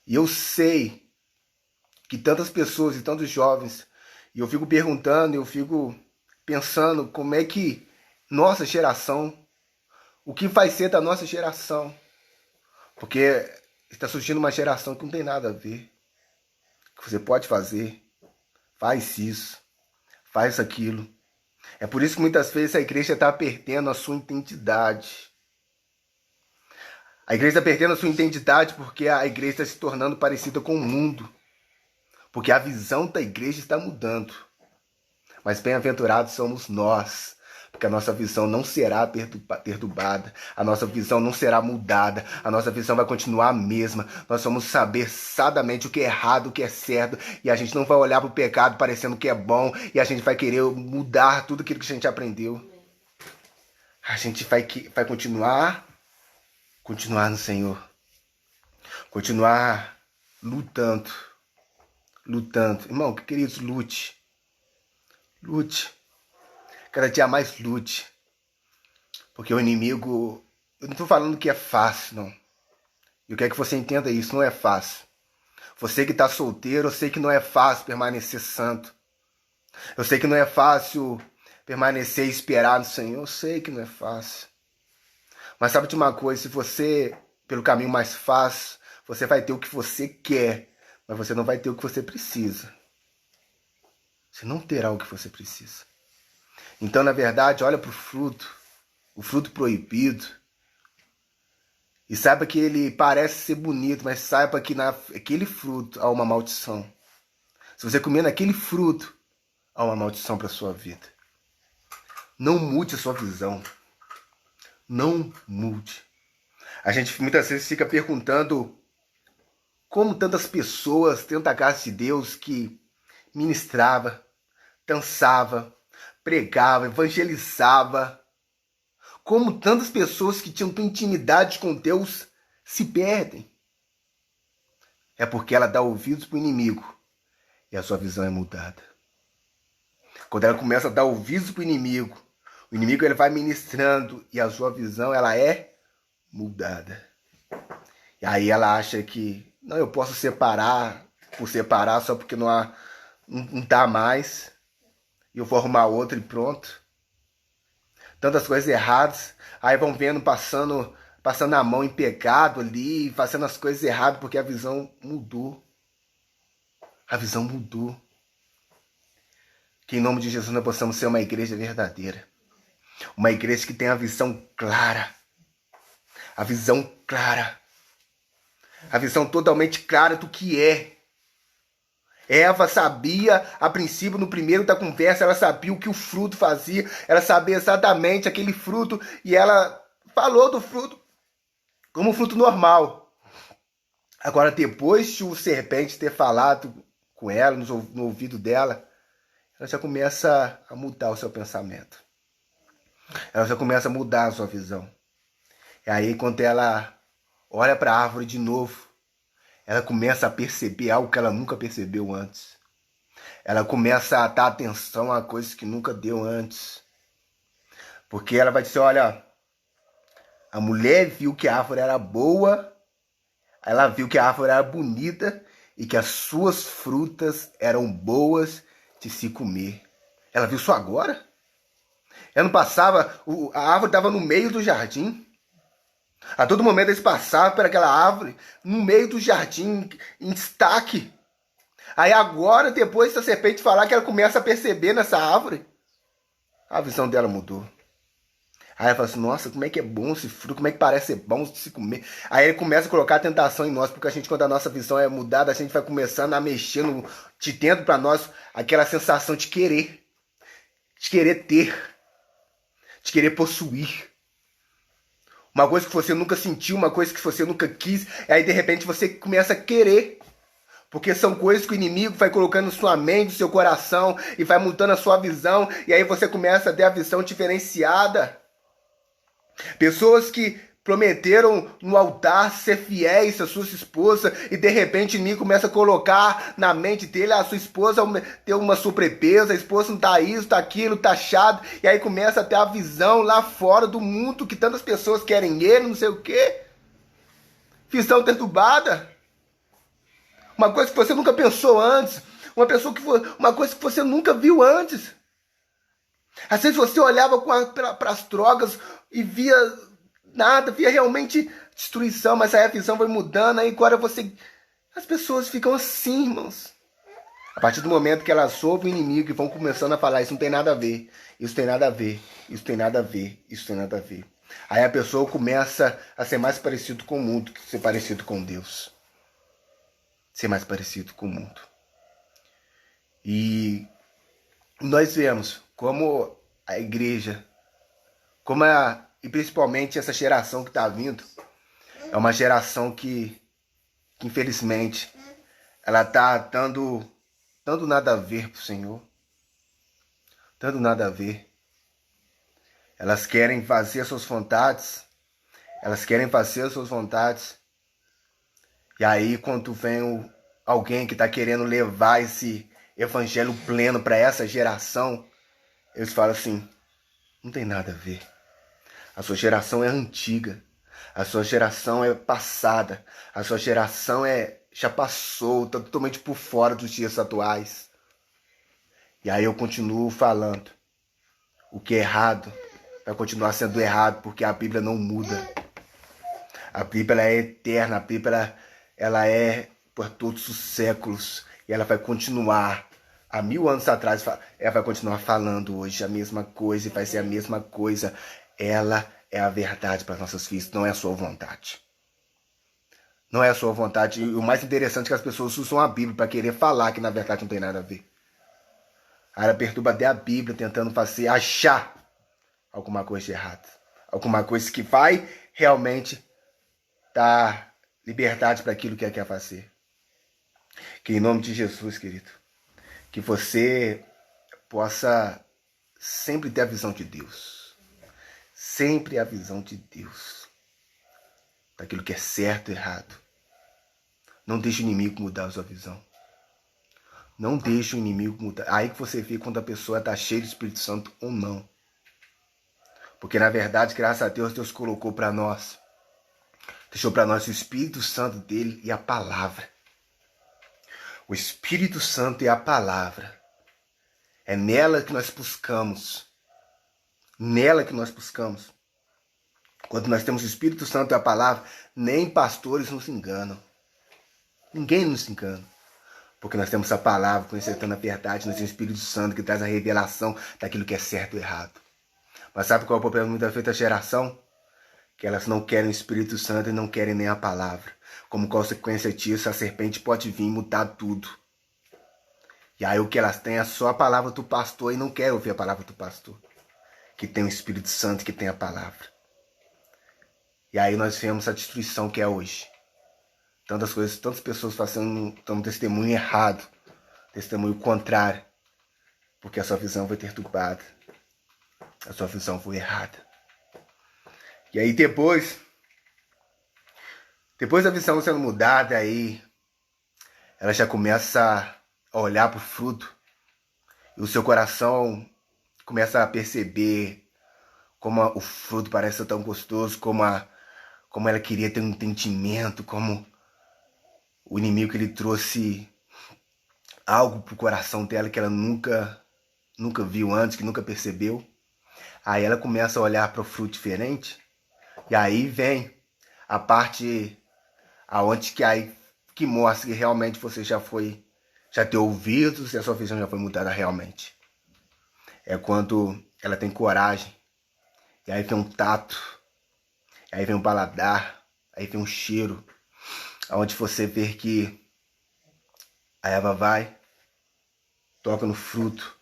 E eu sei que tantas pessoas e tantos jovens, e eu fico perguntando, eu fico pensando como é que nossa geração, o que vai ser da nossa geração. Porque está surgindo uma geração que não tem nada a ver. Que você pode fazer, faz isso, faz aquilo. É por isso que muitas vezes a igreja está perdendo a sua identidade. A igreja está perdendo a sua identidade porque a igreja está se tornando parecida com o mundo. Porque a visão da igreja está mudando. Mas bem-aventurados somos nós. Porque a nossa visão não será perturbada, a nossa visão não será mudada, a nossa visão vai continuar a mesma. Nós vamos saber exatamente o que é errado, o que é certo, e a gente não vai olhar para o pecado parecendo que é bom, e a gente vai querer mudar tudo aquilo que a gente aprendeu. A gente vai continuar no Senhor, continuar lutando. Irmão, queridos, lute. Cada dia mais lute. Porque o inimigo... Eu não estou falando que é fácil, não. Eu quero que você entenda isso, não é fácil. Você que está solteiro, eu sei que não é fácil permanecer santo. Eu sei que não é fácil permanecer e esperar no Senhor. Eu sei que não é fácil. Mas sabe de uma coisa? Se você, pelo caminho mais fácil, você vai ter o que você quer, mas você não vai ter o que você precisa. Você não terá o que você precisa. Então, na verdade, olha para o fruto proibido, e saiba que ele parece ser bonito, mas saiba que naquele fruto há uma maldição. Se você comer naquele fruto, há uma maldição para a sua vida. Não mude a sua visão. Não mude. A gente muitas vezes fica perguntando como tantas pessoas dentro da casa de Deus que ministrava, dançava, pregava, evangelizava, como tantas pessoas que tinham intimidade com Deus se perdem. É porque ela dá ouvidos para o inimigo e a sua visão é mudada. Quando ela começa a dar ouvidos para o inimigo ele vai ministrando e a sua visão ela é mudada. E aí ela acha que, não, eu posso separar, por separar só porque não dá mais, e eu vou arrumar outro e pronto. Tantas coisas erradas, aí vão vendo, passando a mão em pecado ali, fazendo as coisas erradas, porque a visão mudou. A visão mudou. Que em nome de Jesus nós possamos ser uma igreja verdadeira. Uma igreja que tem a visão clara. A visão clara. A visão totalmente clara do que é. Eva sabia, a princípio, no primeiro da conversa, ela sabia o que o fruto fazia, ela sabia exatamente aquele fruto, e ela falou do fruto como um fruto normal. Agora, depois de o serpente ter falado com ela, no ouvido dela, ela já começa a mudar o seu pensamento. Ela já começa a mudar a sua visão. E aí, quando ela olha para a árvore de novo, ela começa a perceber algo que ela nunca percebeu antes. Ela começa a dar atenção a coisas que nunca deu antes. Porque ela vai dizer, olha, a mulher viu que a árvore era boa, ela viu que a árvore era bonita e que as suas frutas eram boas de se comer. Ela viu isso agora? Ela não passava, a árvore estava no meio do jardim. A todo momento eles passavam por aquela árvore, no meio do jardim, em destaque. Aí agora, depois da serpente falar, que ela começa a perceber nessa árvore, a visão dela mudou. Aí ela fala assim, nossa, como é que é bom esse fruto, como é que parece ser bom de se comer. Aí ele começa a colocar a tentação em nós, porque a gente, quando a nossa visão é mudada, a gente vai começando a mexer de dentro para nós aquela sensação de querer ter, de querer possuir. Uma coisa que você nunca sentiu, uma coisa que você nunca quis, e aí de repente você começa a querer. Porque são coisas que o inimigo vai colocando na sua mente, no seu coração, e vai mudando a sua visão, e aí você começa a ter a visão diferenciada. Pessoas que prometeram no altar ser fiéis à sua esposa, e de repente o inimigo começa a colocar na mente dele, a sua esposa tem uma sobrepesa, a esposa não tá isso, tá aquilo, tá chato, e aí começa a ter a visão lá fora do mundo, que tantas pessoas querem ele, não sei o quê. Visão perturbada. Uma coisa que você nunca pensou antes, uma coisa que você nunca viu antes. Às vezes você olhava para as drogas e via nada, via realmente destruição, mas aí a visão vai mudando, aí agora as pessoas ficam assim, irmãos. A partir do momento que elas ouvem o inimigo e vão começando a falar, isso não tem nada a ver, isso tem nada a ver, isso tem nada a ver, isso tem nada a ver. Aí a pessoa começa a ser mais parecido com o mundo que ser parecido com Deus. Ser mais parecido com o mundo. E nós vemos como a igreja E principalmente essa geração que está vindo, é uma geração que infelizmente, ela está dando nada a ver pro Senhor. Dando nada a ver. Elas querem fazer as suas vontades. E aí, quando vem alguém que está querendo levar esse evangelho pleno para essa geração, eles falam assim, não tem nada a ver. A sua geração é antiga. A sua geração é passada. A sua geração já passou, está totalmente por fora dos dias atuais. E aí eu continuo falando. O que é errado vai continuar sendo errado, porque a Bíblia não muda. A Bíblia é eterna, a Bíblia ela é por todos os séculos. E ela vai continuar, há 1000 anos atrás, ela vai continuar falando hoje a mesma coisa e vai ser a mesma coisa. Ela é a verdade para nossas vidas, não é a sua vontade. Não é a sua vontade. E o mais interessante é que as pessoas usam a Bíblia para querer falar que na verdade não tem nada a ver. Ela perturba até a Bíblia tentando achar alguma coisa de errado. Alguma coisa que vai realmente dar liberdade para aquilo que ela quer fazer. Que em nome de Jesus, querido, que você possa sempre ter a visão de Deus. Sempre a visão de Deus. Daquilo que é certo e errado. Não deixe o inimigo mudar a sua visão. Não deixe o inimigo mudar. Aí que você vê quando a pessoa está cheia do Espírito Santo ou não. Porque na verdade, graças a Deus, Deus colocou para nós. Deixou para nós o Espírito Santo dele e a palavra. O Espírito Santo e a palavra. É nela que nós buscamos. Nela que nós buscamos. Quando nós temos o Espírito Santo e a palavra, nem pastores nos enganam. Ninguém nos engana. Porque nós temos a palavra, conhecendo a verdade, nós temos o Espírito Santo que traz a revelação daquilo que é certo e errado. Mas sabe qual é o problema muitas vezes da geração? Que elas não querem o Espírito Santo e não querem nem a palavra. Como consequência disso, a serpente pode vir e mudar tudo. E aí o que elas têm é só a palavra do pastor e não querem ouvir a palavra do pastor. Que tem o Espírito Santo, que tem a palavra. E aí nós vemos a destruição que é hoje. Tantas coisas, tantas pessoas fazendo um testemunho errado, testemunho contrário, porque a sua visão foi perturbada, a sua visão foi errada. E aí depois da visão sendo mudada, aí ela já começa a olhar para o fruto e o seu coração começa a perceber como o fruto parece ser tão gostoso, como ela queria ter um entendimento, como o inimigo ele trouxe algo pro coração dela que ela nunca viu antes, que nunca percebeu. Aí ela começa a olhar para o fruto diferente. E aí vem a parte aonde que mostra que realmente você já tem ouvidos e a sua visão já foi mudada realmente. É quando ela tem coragem. E aí vem um tato. E aí vem um paladar. Aí vem um cheiro. Onde você vê que a Eva vai, toca no fruto,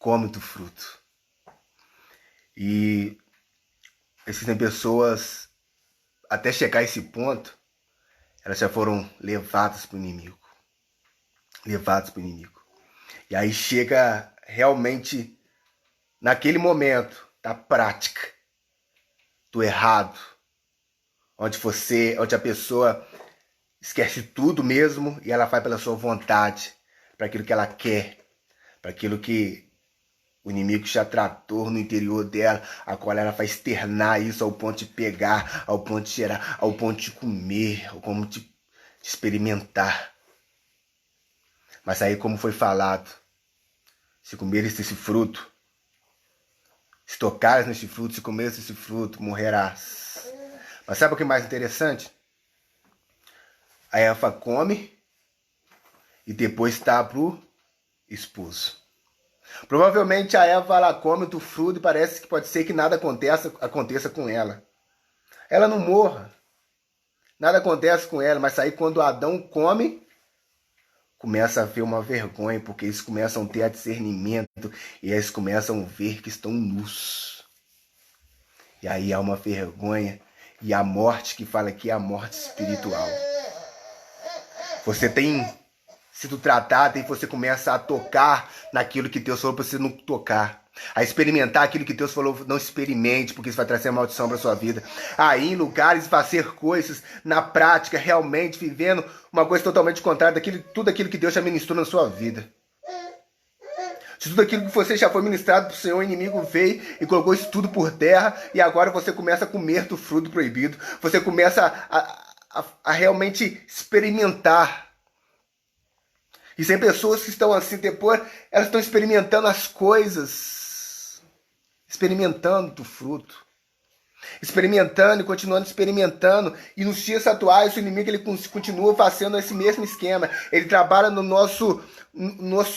come do fruto. E existem pessoas, até chegar a esse ponto, elas já foram levadas para o inimigo. Levadas para o inimigo. E aí chega realmente, naquele momento da prática, do errado, onde a pessoa esquece tudo mesmo e ela vai pela sua vontade, para aquilo que ela quer, para aquilo que o inimigo já tratou no interior dela, a qual ela vai externar isso ao ponto de pegar, ao ponto de cheirar, ao ponto de comer, ao ponto de experimentar. Mas aí, como foi falado, se comeres desse fruto, se tocares nesse fruto, se comeres desse fruto, morrerás. Mas sabe o que é mais interessante? A Eva come e depois dá pro esposo. Provavelmente a Eva ela come do fruto e parece que pode ser que nada aconteça com ela. Ela não morra. Nada acontece com ela, mas aí quando Adão come, começa a haver uma vergonha, porque eles começam a ter discernimento e eles começam a ver que estão nus. E aí há uma vergonha e a morte que fala aqui é a morte espiritual. Você tem sido tratado e você começa a tocar naquilo que Deus falou para você não tocar. A experimentar aquilo que Deus falou, não experimente, porque isso vai trazer maldição para sua vida. Aí em lugares fazer coisas na prática, realmente vivendo uma coisa totalmente contrária daquilo, tudo aquilo que Deus já ministrou na sua vida. De tudo aquilo que você já foi ministrado pro Senhor, o inimigo veio e colocou isso tudo por terra, e agora você começa a comer do fruto proibido. Você começa a realmente experimentar. E tem pessoas que estão assim, depois, elas estão experimentando as coisas, experimentando do fruto, experimentando e continuando experimentando. E nos dias atuais, o inimigo ele continua fazendo esse mesmo esquema. Ele trabalha no nosso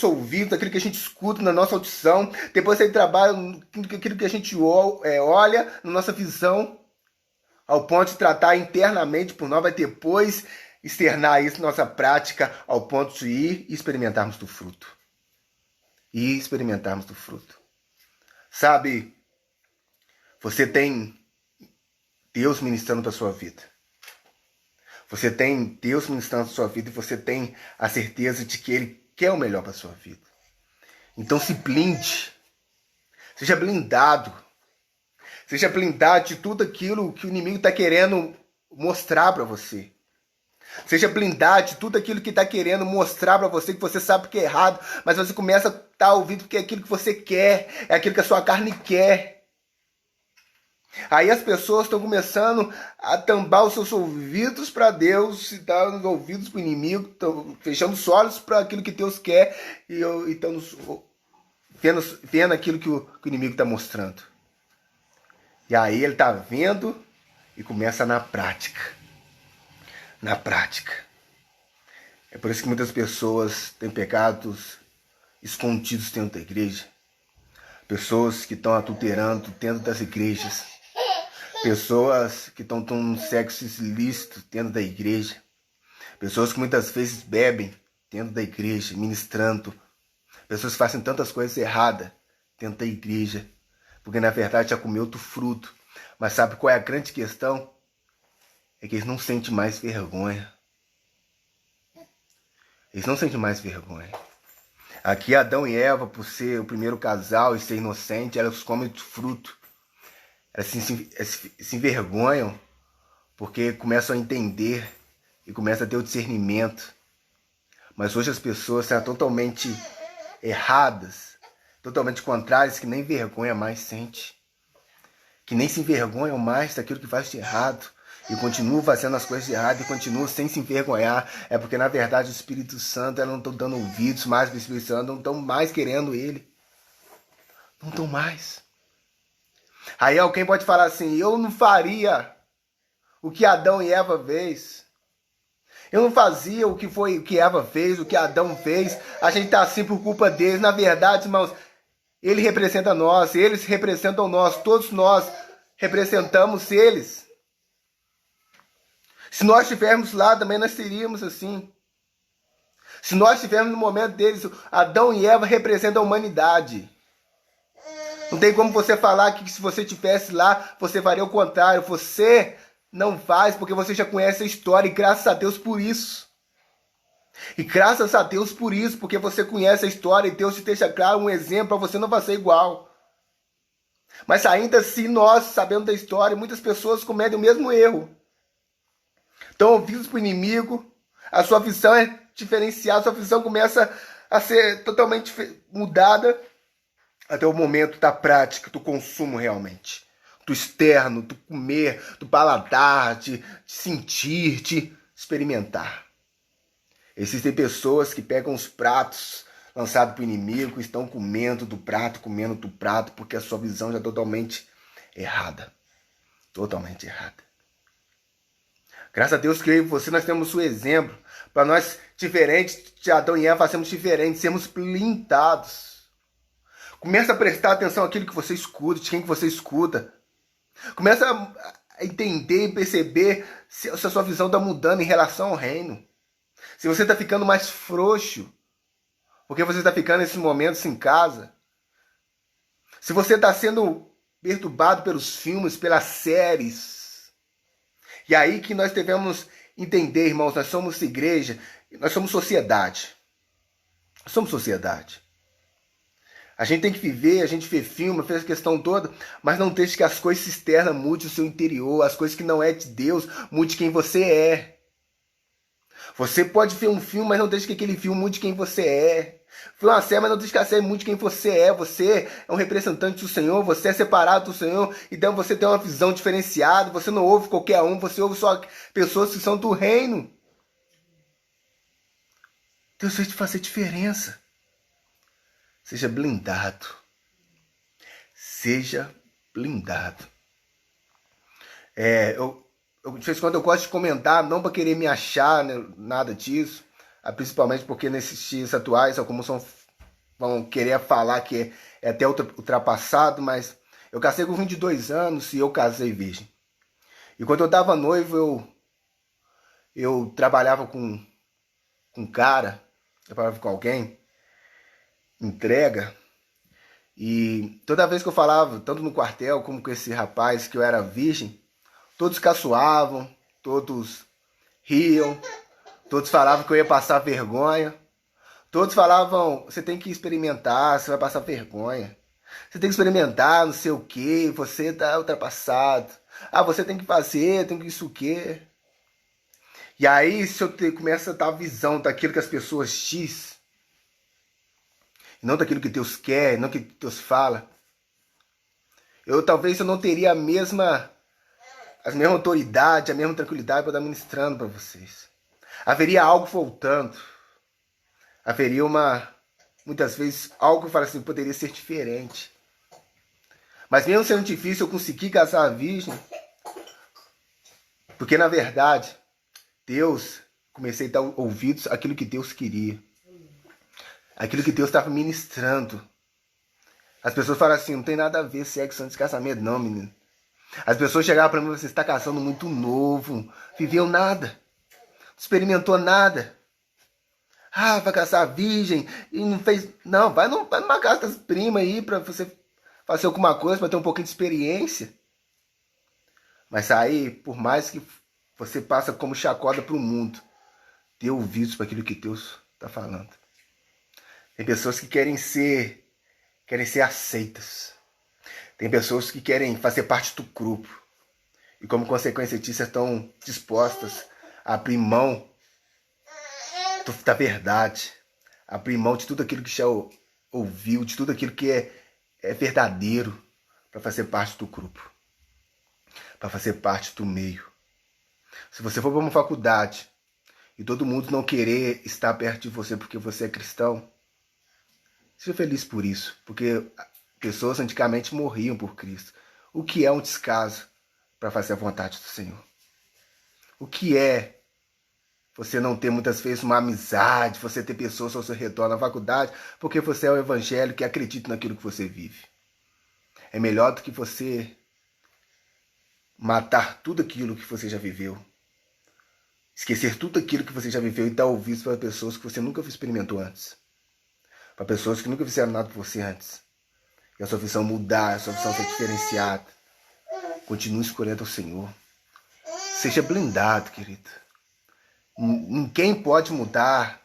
ouvido, aquilo que a gente escuta, na nossa audição. Depois ele trabalha naquilo que a gente olha, na nossa visão, ao ponto de tratar internamente por nós, vai depois externar isso na nossa prática, ao ponto de ir e experimentarmos do fruto. E experimentarmos do fruto. Sabe, você tem Deus ministrando para a sua vida. Você tem Deus ministrando para a sua vida e você tem a certeza de que Ele quer o melhor para a sua vida. Então se blinde. Seja blindado. Seja blindado de tudo aquilo que o inimigo está querendo mostrar para você. Seja blindado de tudo aquilo que está querendo mostrar para você, que você sabe que é errado, mas você começa a estar ouvindo porque é aquilo que você quer, é aquilo que a sua carne quer. Aí as pessoas estão começando a tambar os seus ouvidos para Deus, e estão os ouvidos para o inimigo, estão fechando os olhos para aquilo que Deus quer e estão vendo aquilo que o inimigo está mostrando. E aí ele está vendo e começa na prática. Na prática. É por isso que muitas pessoas têm pecados escondidos dentro da igreja. Pessoas que estão adulterando dentro das igrejas. Pessoas que estão tendo sexo ilícito dentro da igreja. Pessoas que muitas vezes bebem dentro da igreja, ministrando. Pessoas que fazem tantas coisas erradas dentro da igreja. Porque na verdade já comeu do fruto. Mas sabe qual é a grande questão? É que eles não sentem mais vergonha. Eles não sentem mais vergonha. Aqui Adão e Eva, por ser o primeiro casal e ser inocente, elas comem do fruto. Elas se envergonham porque começam a entender e começam a ter o discernimento. Mas hoje as pessoas estão totalmente erradas, totalmente contrárias, que nem vergonha mais sente. Que nem se envergonham mais daquilo que faz de errado. E continuam fazendo as coisas erradas e continuam sem se envergonhar. É porque, na verdade, o Espírito Santo, elas não estão dando ouvidos mais para o Espírito Santo, não estão mais querendo Ele. Não estão mais. Aí alguém pode falar assim, eu não faria o que Adão e Eva fez. Eu não fazia o que Eva fez, o que Adão fez. A gente está assim por culpa deles. Na verdade, irmãos, ele representa nós, eles representam nós, todos nós representamos eles. Se nós estivermos lá, também nós seríamos assim. Se nós estivermos no momento deles, Adão e Eva representam a humanidade. Não tem como você falar que se você estivesse lá, você faria o contrário. Você não faz porque você já conhece a história e graças a Deus por isso. E graças a Deus por isso, porque você conhece a história e Deus te deixa claro um exemplo para você não fazer igual. Mas ainda assim, nós, sabendo da história, muitas pessoas cometem o mesmo erro. Estão ouvidos para o inimigo, a sua visão é diferenciada, a sua visão começa a ser totalmente mudada até o momento da prática, do consumo realmente. Do externo, do comer, do paladar, de sentir, de experimentar. Existem pessoas que pegam os pratos lançados para o inimigo e estão comendo do prato, porque a sua visão já é totalmente errada. Totalmente errada. Graças a Deus que eu e você, nós temos o exemplo. Para nós, diferentes de Adão e Eva, sermos diferentes, sermos blindados. Começa a prestar atenção àquilo que você escuta, de quem que você escuta. Começa a entender e perceber se a sua visão está mudando em relação ao reino. Se você está ficando mais frouxo, porque você está ficando nesses momentos em casa. Se você está sendo perturbado pelos filmes, pelas séries. E aí que nós devemos entender, irmãos, nós somos igreja, nós somos sociedade. Somos sociedade. A gente tem que viver, a gente vê filme, fez a questão toda, mas não deixe que as coisas externas mudem o seu interior, as coisas que não é de Deus mude quem você é. Você pode ver um filme, mas não deixe que aquele filme mude quem você é. Foi uma série, mas não deixe que a série mude quem você é. Você é um representante do Senhor, você é separado do Senhor, então você tem uma visão diferenciada, você não ouve qualquer um, você ouve só pessoas que são do reino. Deus fez te fazer diferença. Seja blindado. Seja blindado. De vez em quando eu gosto de comentar, não para querer me achar, né, nada disso. Principalmente porque nesses dias atuais, alguns vão querer falar que é até ultrapassado, mas eu casei com 22 anos e eu casei virgem. E quando eu estava noivo, eu trabalhava com um cara, eu trabalhava com alguém, entrega, e toda vez que eu falava, tanto no quartel como com esse rapaz, que eu era virgem, todos caçoavam, todos riam, todos falavam que eu ia passar vergonha, todos falavam, você tem que experimentar, você vai passar vergonha, você tem que experimentar, não sei o que, você tá ultrapassado, você tem que fazer, tem que isso o quê. E aí, se eu começo a ter a visão daquilo que as pessoas dizem, não daquilo que Deus quer, não que Deus fala, talvez eu não teria a mesma autoridade, a mesma tranquilidade para estar ministrando para vocês. Haveria algo faltando. Haveria muitas vezes, algo que eu falo assim, poderia ser diferente. Mas mesmo sendo difícil, eu consegui casar virgem, porque na verdade, comecei a dar ouvidos àquilo que Deus queria. Aquilo que Deus estava ministrando. As pessoas falam assim, não tem nada a ver sexo antes de casamento, não, menino. As pessoas chegavam para mim e falavam, você está casando muito novo, viveu nada, não experimentou nada. Vai casar virgem e não fez... Não, vai numa casa das primas aí para você fazer alguma coisa, para ter um pouquinho de experiência. Mas aí, por mais que você passa como chacota para o mundo, dê ouvidos para aquilo que Deus está falando. Tem pessoas que querem ser aceitas. Tem pessoas que querem fazer parte do grupo. E como consequência disso, estão dispostas a abrir mão da verdade. Abrir mão de tudo aquilo que já ouviu, de tudo aquilo que é verdadeiro, para fazer parte do grupo. Para fazer parte do meio. Se você for para uma faculdade e todo mundo não querer estar perto de você porque você é cristão, seja feliz por isso, porque pessoas antigamente morriam por Cristo. O que é um descaso para fazer a vontade do Senhor? O que é você não ter muitas vezes uma amizade, você ter pessoas ao seu redor na faculdade, porque você é o evangelho que acredita naquilo que você vive? É melhor do que você matar tudo aquilo que você já viveu, esquecer tudo aquilo que você já viveu e dar ouvidos para pessoas que você nunca experimentou antes. Para pessoas que nunca fizeram nada por você antes. E a sua visão mudar, a sua visão ser diferenciada. Continue escolhendo o Senhor. Seja blindado, querido. Ninguém pode mudar.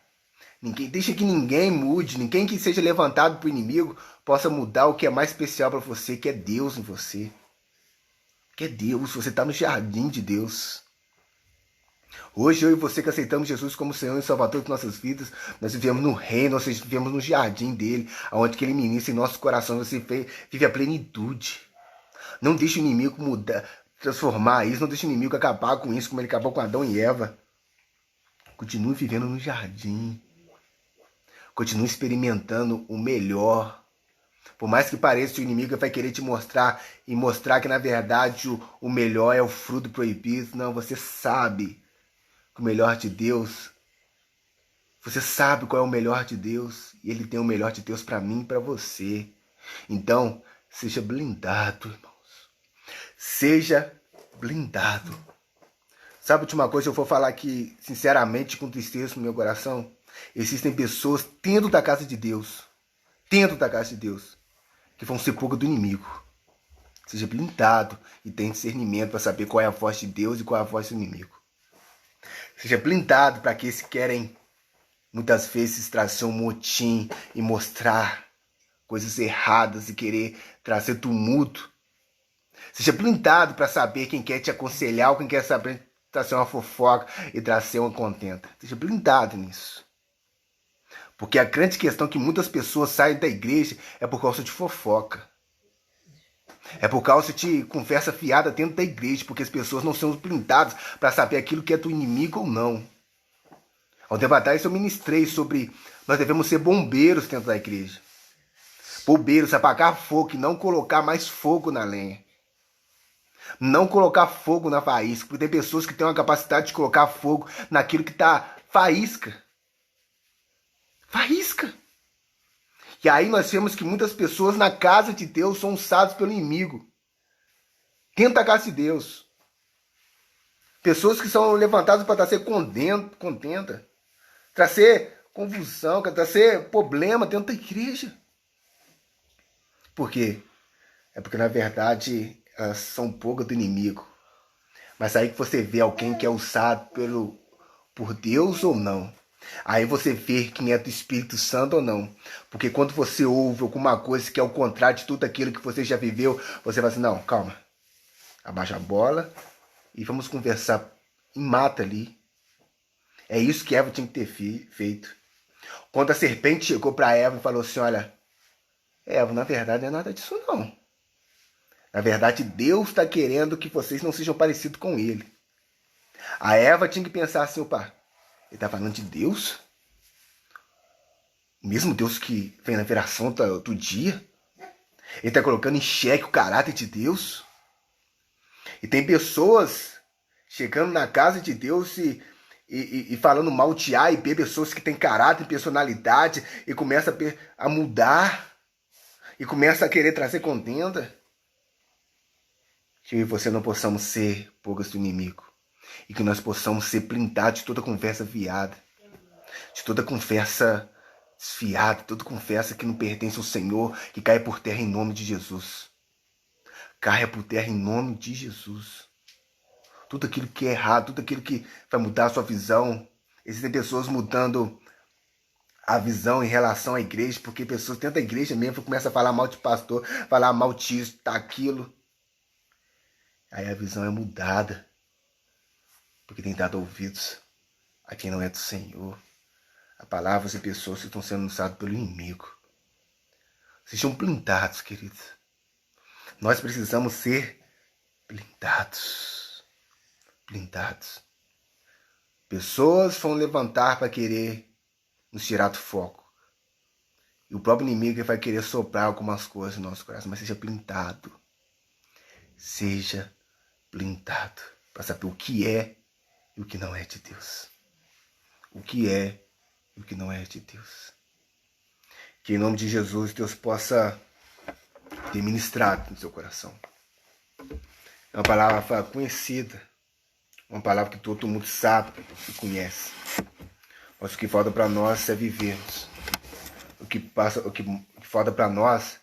Deixa que ninguém mude. Ninguém que seja levantado para o inimigo possa mudar o que é mais especial para você, que é Deus em você. Que é Deus. Você está no jardim de Deus. Hoje eu e você que aceitamos Jesus como Senhor e Salvador de nossas vidas, nós vivemos no reino, nós vivemos no jardim dele, onde que ele ministra em nossos corações, você vive a plenitude. Não deixe o inimigo mudar, transformar isso, não deixe o inimigo acabar com isso, como ele acabou com Adão e Eva. Continue vivendo no jardim. Continue experimentando o melhor. Por mais que pareça, o inimigo vai querer te mostrar e mostrar que na verdade o melhor é o fruto proibido. Não, você sabe o melhor de Deus. Você sabe qual é o melhor de Deus. E Ele tem o melhor de Deus para mim e para você. Então, seja blindado, irmãos. Seja blindado. Sabe a última coisa? Eu vou falar aqui, sinceramente, com tristeza no meu coração. Existem pessoas dentro da casa de Deus, que vão ser pouco do inimigo. Seja blindado e tenha discernimento para saber qual é a voz de Deus e qual é a voz do inimigo. Seja blindado para aqueles que querem, muitas vezes, trazer um motim e mostrar coisas erradas e querer trazer tumulto. Seja blindado para saber quem quer te aconselhar ou quem quer saber trazer uma fofoca e trazer uma contenta. Seja blindado nisso. Porque a grande questão é que muitas pessoas saem da igreja é por causa de fofoca. É por causa de conversa fiada dentro da igreja, porque as pessoas não são blindadas para saber aquilo que é do inimigo ou não. Ao tempo atrás eu ministrei sobre nós devemos ser bombeiros dentro da igreja. Bombeiros, apagar fogo e não colocar mais fogo na lenha. Não colocar fogo na faísca, porque tem pessoas que têm uma capacidade de colocar fogo naquilo que está faísca. Faísca. E aí nós vemos que muitas pessoas na casa de Deus são usadas pelo inimigo. Dentro da casa de Deus. Pessoas que são levantadas para trazer contenta. Trazer confusão, trazer problema dentro da igreja. Por quê? É porque na verdade elas são poucas do inimigo. Mas aí que você vê alguém que é usado por Deus ou não. Aí você vê quem é do Espírito Santo ou não. Porque quando você ouve alguma coisa que é o contrário de tudo aquilo que você já viveu, você vai assim, não, calma. Abaixa a bola e vamos conversar em mata ali. É isso que Eva tinha que ter feito. Quando a serpente chegou para Eva e falou assim, olha, Eva, na verdade não é nada disso não. Na verdade, Deus está querendo que vocês não sejam parecidos com Ele. A Eva tinha que pensar assim, opa, ele está falando de Deus? O mesmo Deus que vem na viração do dia? Ele está colocando em xeque o caráter de Deus? E tem pessoas chegando na casa de Deus e falando mal de A e B, pessoas que têm caráter e personalidade e começa a mudar e começa a querer trazer contenda. Que eu e você não possamos ser poucas do inimigo. E que nós possamos ser blindados de toda conversa viada. De toda conversa desfiada. De toda conversa que não pertence ao Senhor. Que caia por terra em nome de Jesus. Caia por terra em nome de Jesus. Tudo aquilo que é errado. Tudo aquilo que vai mudar a sua visão. Existem pessoas mudando a visão em relação à igreja. Porque pessoas dentro da igreja mesmo começam a falar mal de pastor. Falar mal disso, daquilo. Aí a visão é mudada. Porque tem dado ouvidos a quem não é do Senhor. A palavras e pessoas que estão sendo usadas pelo inimigo. Sejam blindados, queridos. Nós precisamos ser blindados. Blindados. Pessoas vão levantar para querer nos tirar do foco. E o próprio inimigo vai querer soprar algumas coisas no nosso coração. Mas seja blindado. Seja blindado. Para saber o que é e o que não é de Deus. O que é e o que não é de Deus. Que em nome de Jesus Deus possa ter ministrado no seu coração. É uma palavra conhecida. Uma palavra que todo mundo sabe e conhece. Mas o que falta para nós é vivermos. O que falta para nós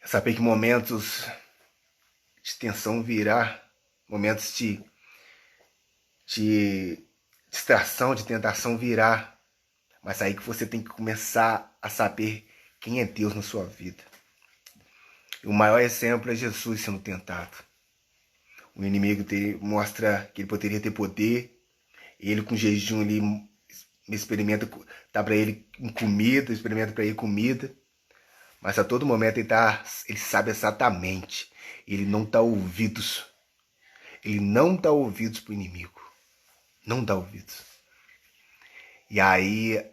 é saber que momentos de tensão virá. Momentos de distração, de tentação virá. Mas aí que você tem que começar a saber quem é Deus na sua vida. E o maior exemplo é Jesus sendo tentado. O inimigo mostra que ele poderia ter poder. E ele com jejum ali experimenta, dá para ele comida, experimenta para ele comida. Mas a todo momento ele sabe exatamente. Ele não dá ouvidos. Ele não dá ouvidos para o inimigo. Não dá ouvidos. E aí,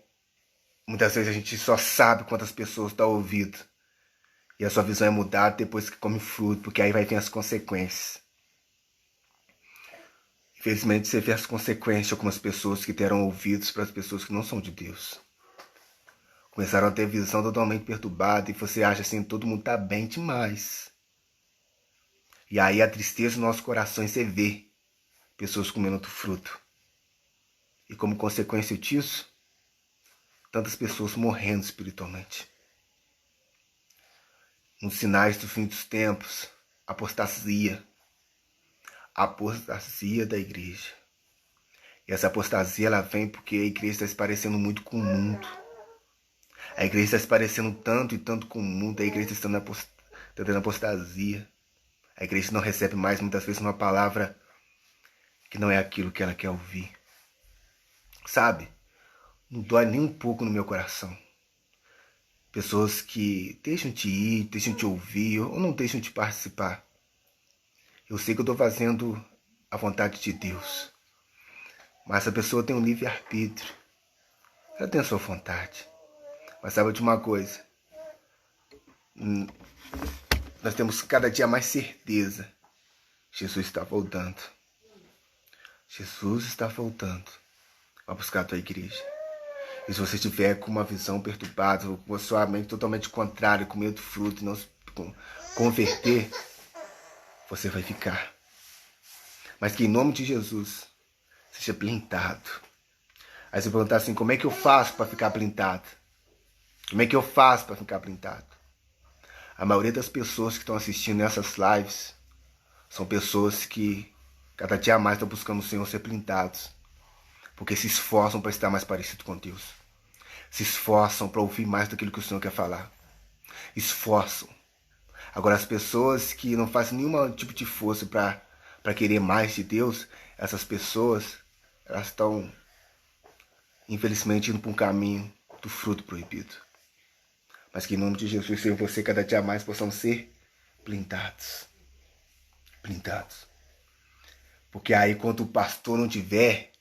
muitas vezes a gente só sabe quantas pessoas dão ouvido. E a sua visão é mudada depois que come fruto, porque aí vai vir as consequências. Infelizmente você vê as consequências de algumas pessoas que deram ouvidos para as pessoas que não são de Deus. Começaram a ter visão totalmente perturbada e você acha assim, todo mundo está bem demais. E aí a tristeza no nosso coração você vê pessoas comendo do fruto. E como consequência disso, tantas pessoas morrendo espiritualmente. Nos sinais do fim dos tempos, apostasia. A apostasia da igreja. E essa apostasia, ela vem porque a igreja está se parecendo muito com o mundo. A igreja está se parecendo tanto e tanto com o mundo. A igreja está tendo apostasia. A igreja não recebe mais, muitas vezes, uma palavra que não é aquilo que ela quer ouvir. Sabe? Não dói nem um pouco no meu coração. Pessoas que deixam de ir, deixam de ouvir ou não deixam de participar. Eu sei que eu estou fazendo a vontade de Deus. Mas a pessoa tem um livre-arbítrio. Ela tem a sua vontade. Mas sabe de uma coisa? Nós temos cada dia mais certeza. Jesus está voltando. Jesus está voltando. Vai buscar a tua igreja. E se você estiver com uma visão perturbada, ou com a sua mente totalmente contrária, com medo do fruto e não se converter, você vai ficar. Mas que em nome de Jesus, seja blindado. Aí você perguntar assim, como é que eu faço para ficar blindado? Como é que eu faço para ficar blindado? A maioria das pessoas que estão assistindo essas lives são pessoas que cada dia mais estão buscando o Senhor ser blindados. Porque se esforçam para estar mais parecido com Deus. Se esforçam para ouvir mais daquilo que o Senhor quer falar. Esforçam. Agora as pessoas que não fazem nenhum tipo de força para querer mais de Deus, essas pessoas, elas estão, infelizmente, indo para um caminho do fruto proibido. Mas que em nome de Jesus, eu e você, cada dia mais possamos ser blindados. Blindados. Porque aí, quando o pastor não tiver,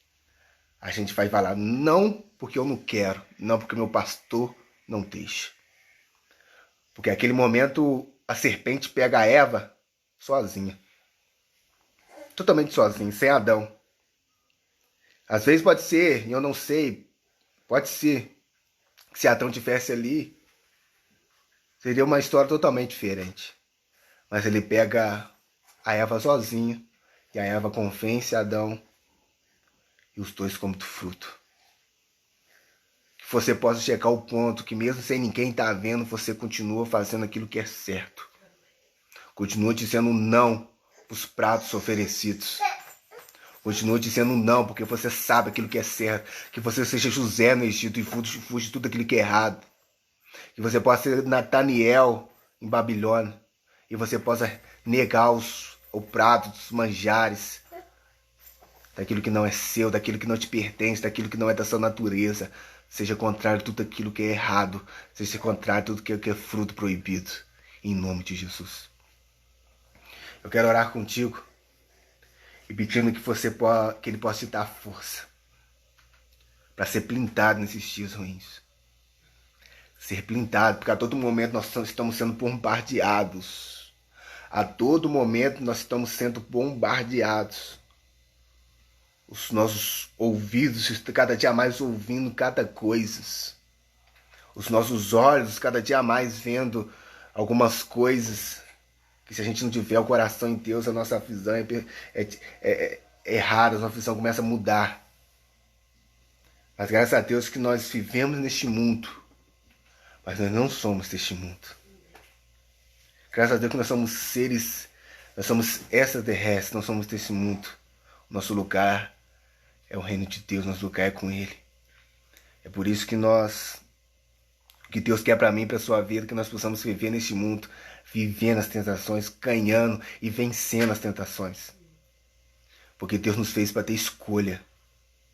a gente vai falar, não porque eu não quero, não porque meu pastor não deixa. Porque naquele momento, a serpente pega a Eva sozinha. Totalmente sozinha, sem Adão. Às vezes pode ser, eu não sei, pode ser que se Adão tivesse ali, seria uma história totalmente diferente. Mas ele pega a Eva sozinha, e a Eva convence Adão, e os dois comem do fruto. Que você possa chegar ao ponto que mesmo sem ninguém estar vendo, você continua fazendo aquilo que é certo. Continua dizendo não os pratos oferecidos. Continua dizendo não, porque você sabe aquilo que é certo. Que você seja José no Egito e fuja de tudo aquilo que é errado. Que você possa ser Nataniel em Babilônia. E você possa negar o prato dos manjares. Daquilo que não é seu, daquilo que não te pertence, daquilo que não é da sua natureza. Seja contrário a tudo aquilo que é errado. Seja contrário a tudo aquilo que é fruto proibido. Em nome de Jesus. Eu quero orar contigo e pedindo que Ele possa te dar força para ser blindado nesses dias ruins. Ser blindado, porque a todo momento nós estamos sendo bombardeados. A todo momento nós estamos sendo bombardeados. Os nossos ouvidos cada dia mais ouvindo cada coisa. Os nossos olhos cada dia mais vendo algumas coisas que se a gente não tiver o coração em Deus, a nossa visão é errada, a nossa visão começa a mudar. Mas graças a Deus que nós vivemos neste mundo, mas nós não somos deste mundo. Graças a Deus que nós somos seres, nós somos extraterrestres, não somos desse mundo. Nosso lugar é o reino de Deus, nosso lugar é com Ele. É por isso que que Deus quer para mim e para a sua vida, que nós possamos viver neste mundo, vivendo as tentações, ganhando e vencendo as tentações. Porque Deus nos fez para ter escolha.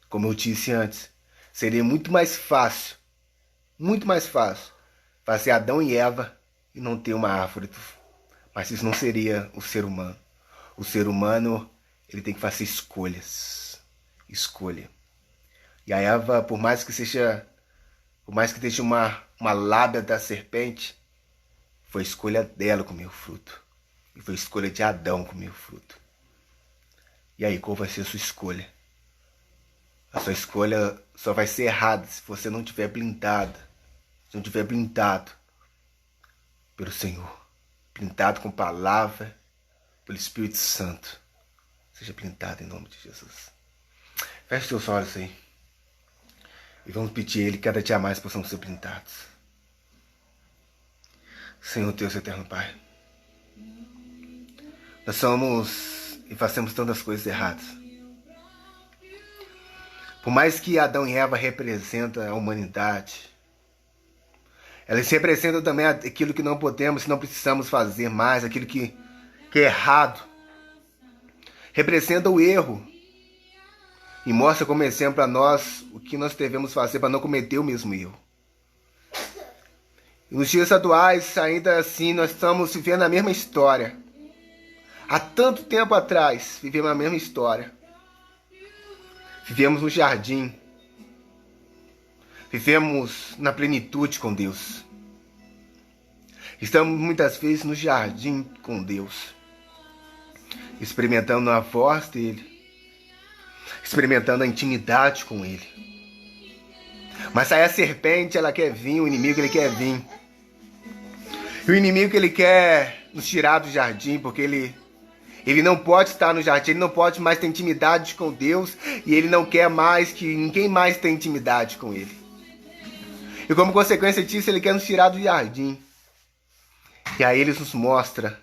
Como eu disse antes, seria muito mais fácil fazer Adão e Eva e não ter uma árvore. Mas isso não seria o ser humano. O ser humano, ele tem que fazer escolhas. Escolha. E a Eva, por mais que esteja uma lábia da serpente, foi escolha dela comer o fruto. E foi escolha de Adão comer o fruto. E aí, qual vai ser a sua escolha? A sua escolha só vai ser errada se você não estiver blindado. Se não estiver blindado pelo Senhor. Blindado com palavra, pelo Espírito Santo. Seja blindado em nome de Jesus. Feche seus olhos aí. E vamos pedir a Ele que cada dia mais possamos ser blindados. Senhor Deus eterno Pai, Nós somos e fazemos tantas coisas erradas. Por mais que Adão e Eva representam a humanidade, eles representam também aquilo que não podemos, não precisamos fazer mais, aquilo que é errado. Representa o erro e mostra como exemplo a nós o que nós devemos fazer para não cometer o mesmo erro. E nos dias atuais, ainda assim, nós estamos vivendo a mesma história. Há tanto tempo atrás, vivemos a mesma história. Vivemos no jardim. Vivemos na plenitude com Deus. Estamos muitas vezes no jardim com Deus, experimentando a voz dele, experimentando a intimidade com ele. Mas aí a serpente, ela quer vir, o inimigo, ele quer vir. E o inimigo, ele quer nos tirar do jardim, porque ele não pode estar no jardim, ele não pode mais ter intimidade com Deus, e ele não quer mais que ninguém mais tenha intimidade com ele. E como consequência disso, ele quer nos tirar do jardim. E aí ele nos mostra,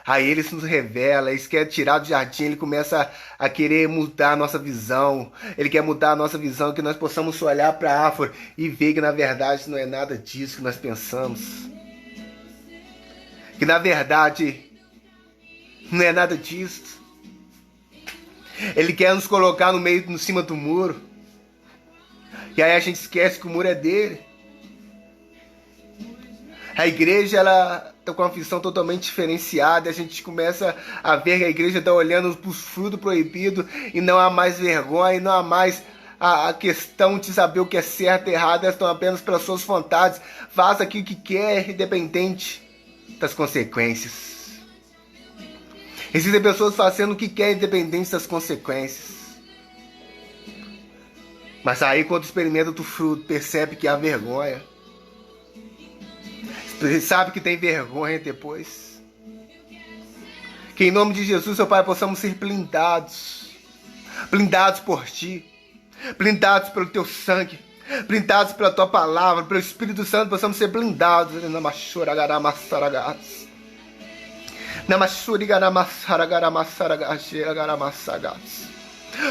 aí ele nos revela, ele quer tirar do jardim, ele começa a querer mudar a nossa visão. Ele quer mudar a nossa visão, que nós possamos olhar para a árvore e ver que na verdade não é nada disso que nós pensamos. Que na verdade não é nada disso. Ele quer nos colocar no cima do muro. E aí a gente esquece que o muro é dele. A igreja, ela está com uma visão totalmente diferenciada. A gente começa a ver que a igreja está olhando para os frutos proibidos e não há mais vergonha, e não há mais a questão de saber o que é certo e errado. Elas estão apenas pelas suas vontades. Faz aquilo que quer, independente das consequências. Existem pessoas fazendo o que quer, independente das consequências. Mas aí, quando experimenta do fruto, percebe que há vergonha. Sabe que tem vergonha depois. Que em nome de Jesus, seu Pai, possamos ser blindados. Blindados por Ti. Blindados pelo Teu sangue. Blindados pela Tua palavra. Pelo Espírito Santo, possamos ser blindados.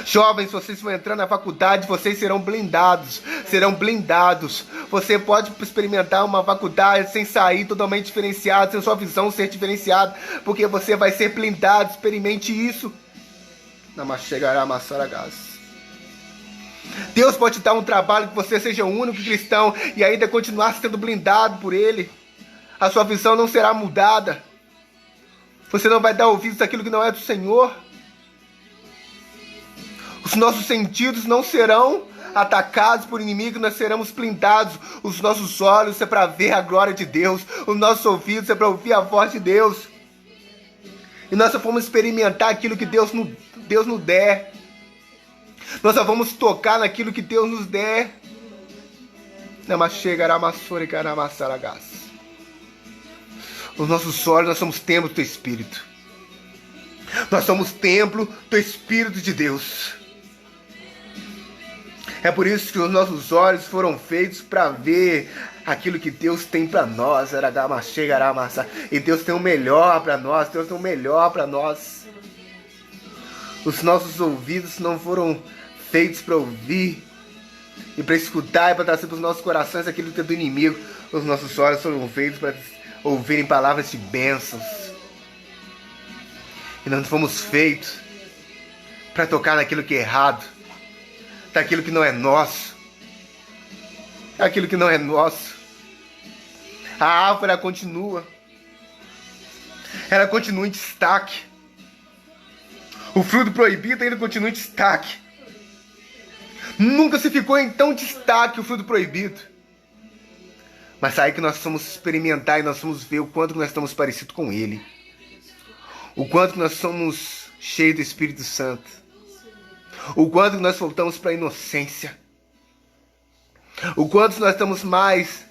Jovens, vocês vão entrar na faculdade, vocês serão blindados. Serão blindados. Você pode experimentar uma faculdade sem sair totalmente diferenciado, sem sua visão ser diferenciada, porque você vai ser blindado. Experimente isso. Deus pode te dar um trabalho que você seja o único cristão e ainda continuar sendo blindado por Ele. A sua visão não será mudada. Você não vai dar ouvidos àquilo que não é do Senhor. Os nossos sentidos não serão atacados por inimigo, nós seremos blindados. Os nossos olhos é para ver a glória de Deus. Os nossos ouvidos é para ouvir a voz de Deus. E nós só vamos experimentar aquilo que Deus nos der. Nós só vamos tocar naquilo que Deus nos der. Os nossos olhos, nós somos templo do Teu Espírito. Nós somos templo do Espírito de Deus. É por isso que os nossos olhos foram feitos para ver aquilo que Deus tem para nós. E Deus tem o melhor para nós. Deus tem o melhor para nós. Os nossos ouvidos não foram feitos para ouvir e para escutar e para trazer para os nossos corações aquilo que é do inimigo. Os nossos olhos foram feitos para ouvirem palavras de bênçãos. E nós fomos feitos para tocar naquilo que é errado, daquilo que não é nosso. Aquilo que não é nosso. A árvore, ela continua. Ela continua em destaque. O fruto proibido ainda continua em destaque. Nunca se ficou em tão destaque o fruto proibido. Mas aí que nós vamos experimentar e nós vamos ver o quanto que nós estamos parecidos com Ele. O quanto que nós somos cheios do Espírito Santo. O quanto que nós voltamos para a inocência. O quanto nós estamos mais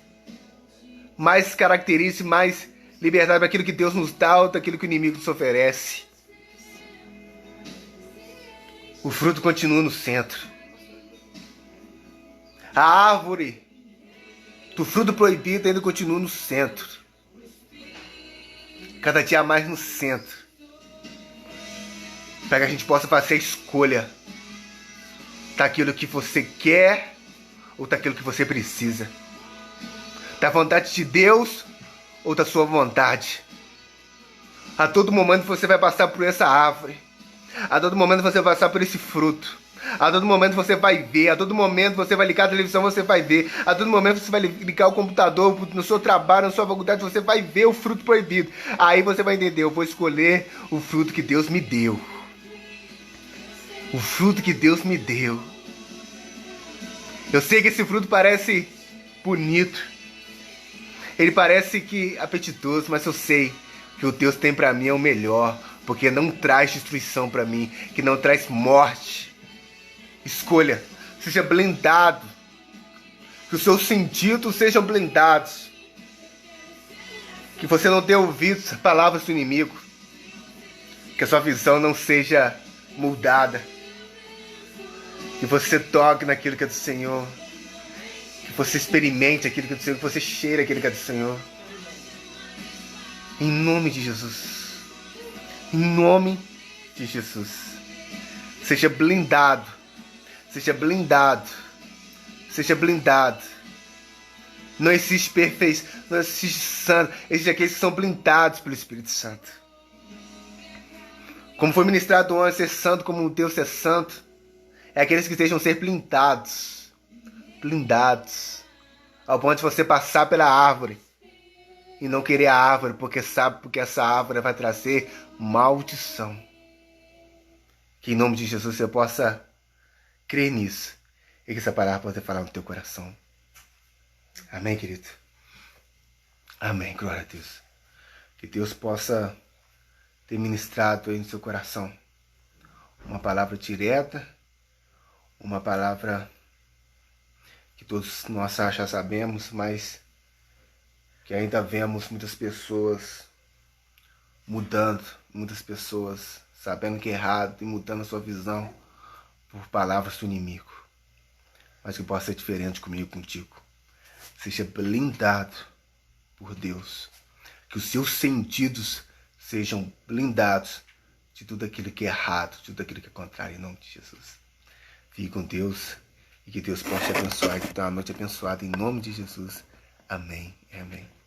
característicos, mais liberdade para aquilo que Deus nos dá ou daquilo que o inimigo nos oferece. O fruto continua no centro. A árvore do fruto proibido ainda continua no centro. Cada dia mais no centro. para que a gente possa fazer a escolha daquilo que você quer ou daquilo que você precisa, da vontade de Deus ou da sua vontade. A todo momento você vai passar por essa árvore, a todo momento você vai passar por esse fruto, a todo momento você vai ver, a todo momento você vai ligar a televisão, você vai ver, a todo momento você vai ligar o computador, no seu trabalho, na sua faculdade, você vai ver o fruto proibido. Aí você vai entender, eu vou escolher o fruto que Deus me deu. O fruto que Deus me deu. Eu sei que esse fruto parece bonito, ele parece que apetitoso, mas eu sei que o Deus tem pra mim é o melhor, porque não traz destruição pra mim, que não traz morte. Escolha, seja blindado, que os seus sentidos sejam blindados, que você não tenha ouvido as palavras do inimigo, que a sua visão não seja moldada, que você toque naquilo que é do Senhor, que você experimente aquilo que é do Senhor, que você cheire aquilo que é do Senhor. Em nome de Jesus. Em nome de Jesus. Seja blindado. Seja blindado. Seja blindado. Não existe perfeição. Não existe santo. Existem aqueles que são blindados pelo Espírito Santo. Como foi ministrado ontem, ser santo como Deus é santo. É aqueles que estejam ser blindados. Blindados. Ao ponto de você passar pela árvore e não querer a árvore, porque sabe porque essa árvore vai trazer maldição. Que em nome de Jesus você possa crer nisso e que essa palavra possa falar no teu coração. Amém, querido? Amém, glória a Deus. Que Deus possa ter ministrado aí no seu coração uma palavra direta, uma palavra que todos nós já sabemos, mas que ainda vemos muitas pessoas mudando, muitas pessoas sabendo que é errado e mudando a sua visão por palavras do inimigo. Mas que possa ser diferente comigo e contigo. Seja blindado por Deus. Que os seus sentidos sejam blindados de tudo aquilo que é errado, de tudo aquilo que é contrário, em nome de Jesus. Fique com Deus e que Deus possa te abençoar, que tenha uma noite abençoada em nome de Jesus. Amém. Amém.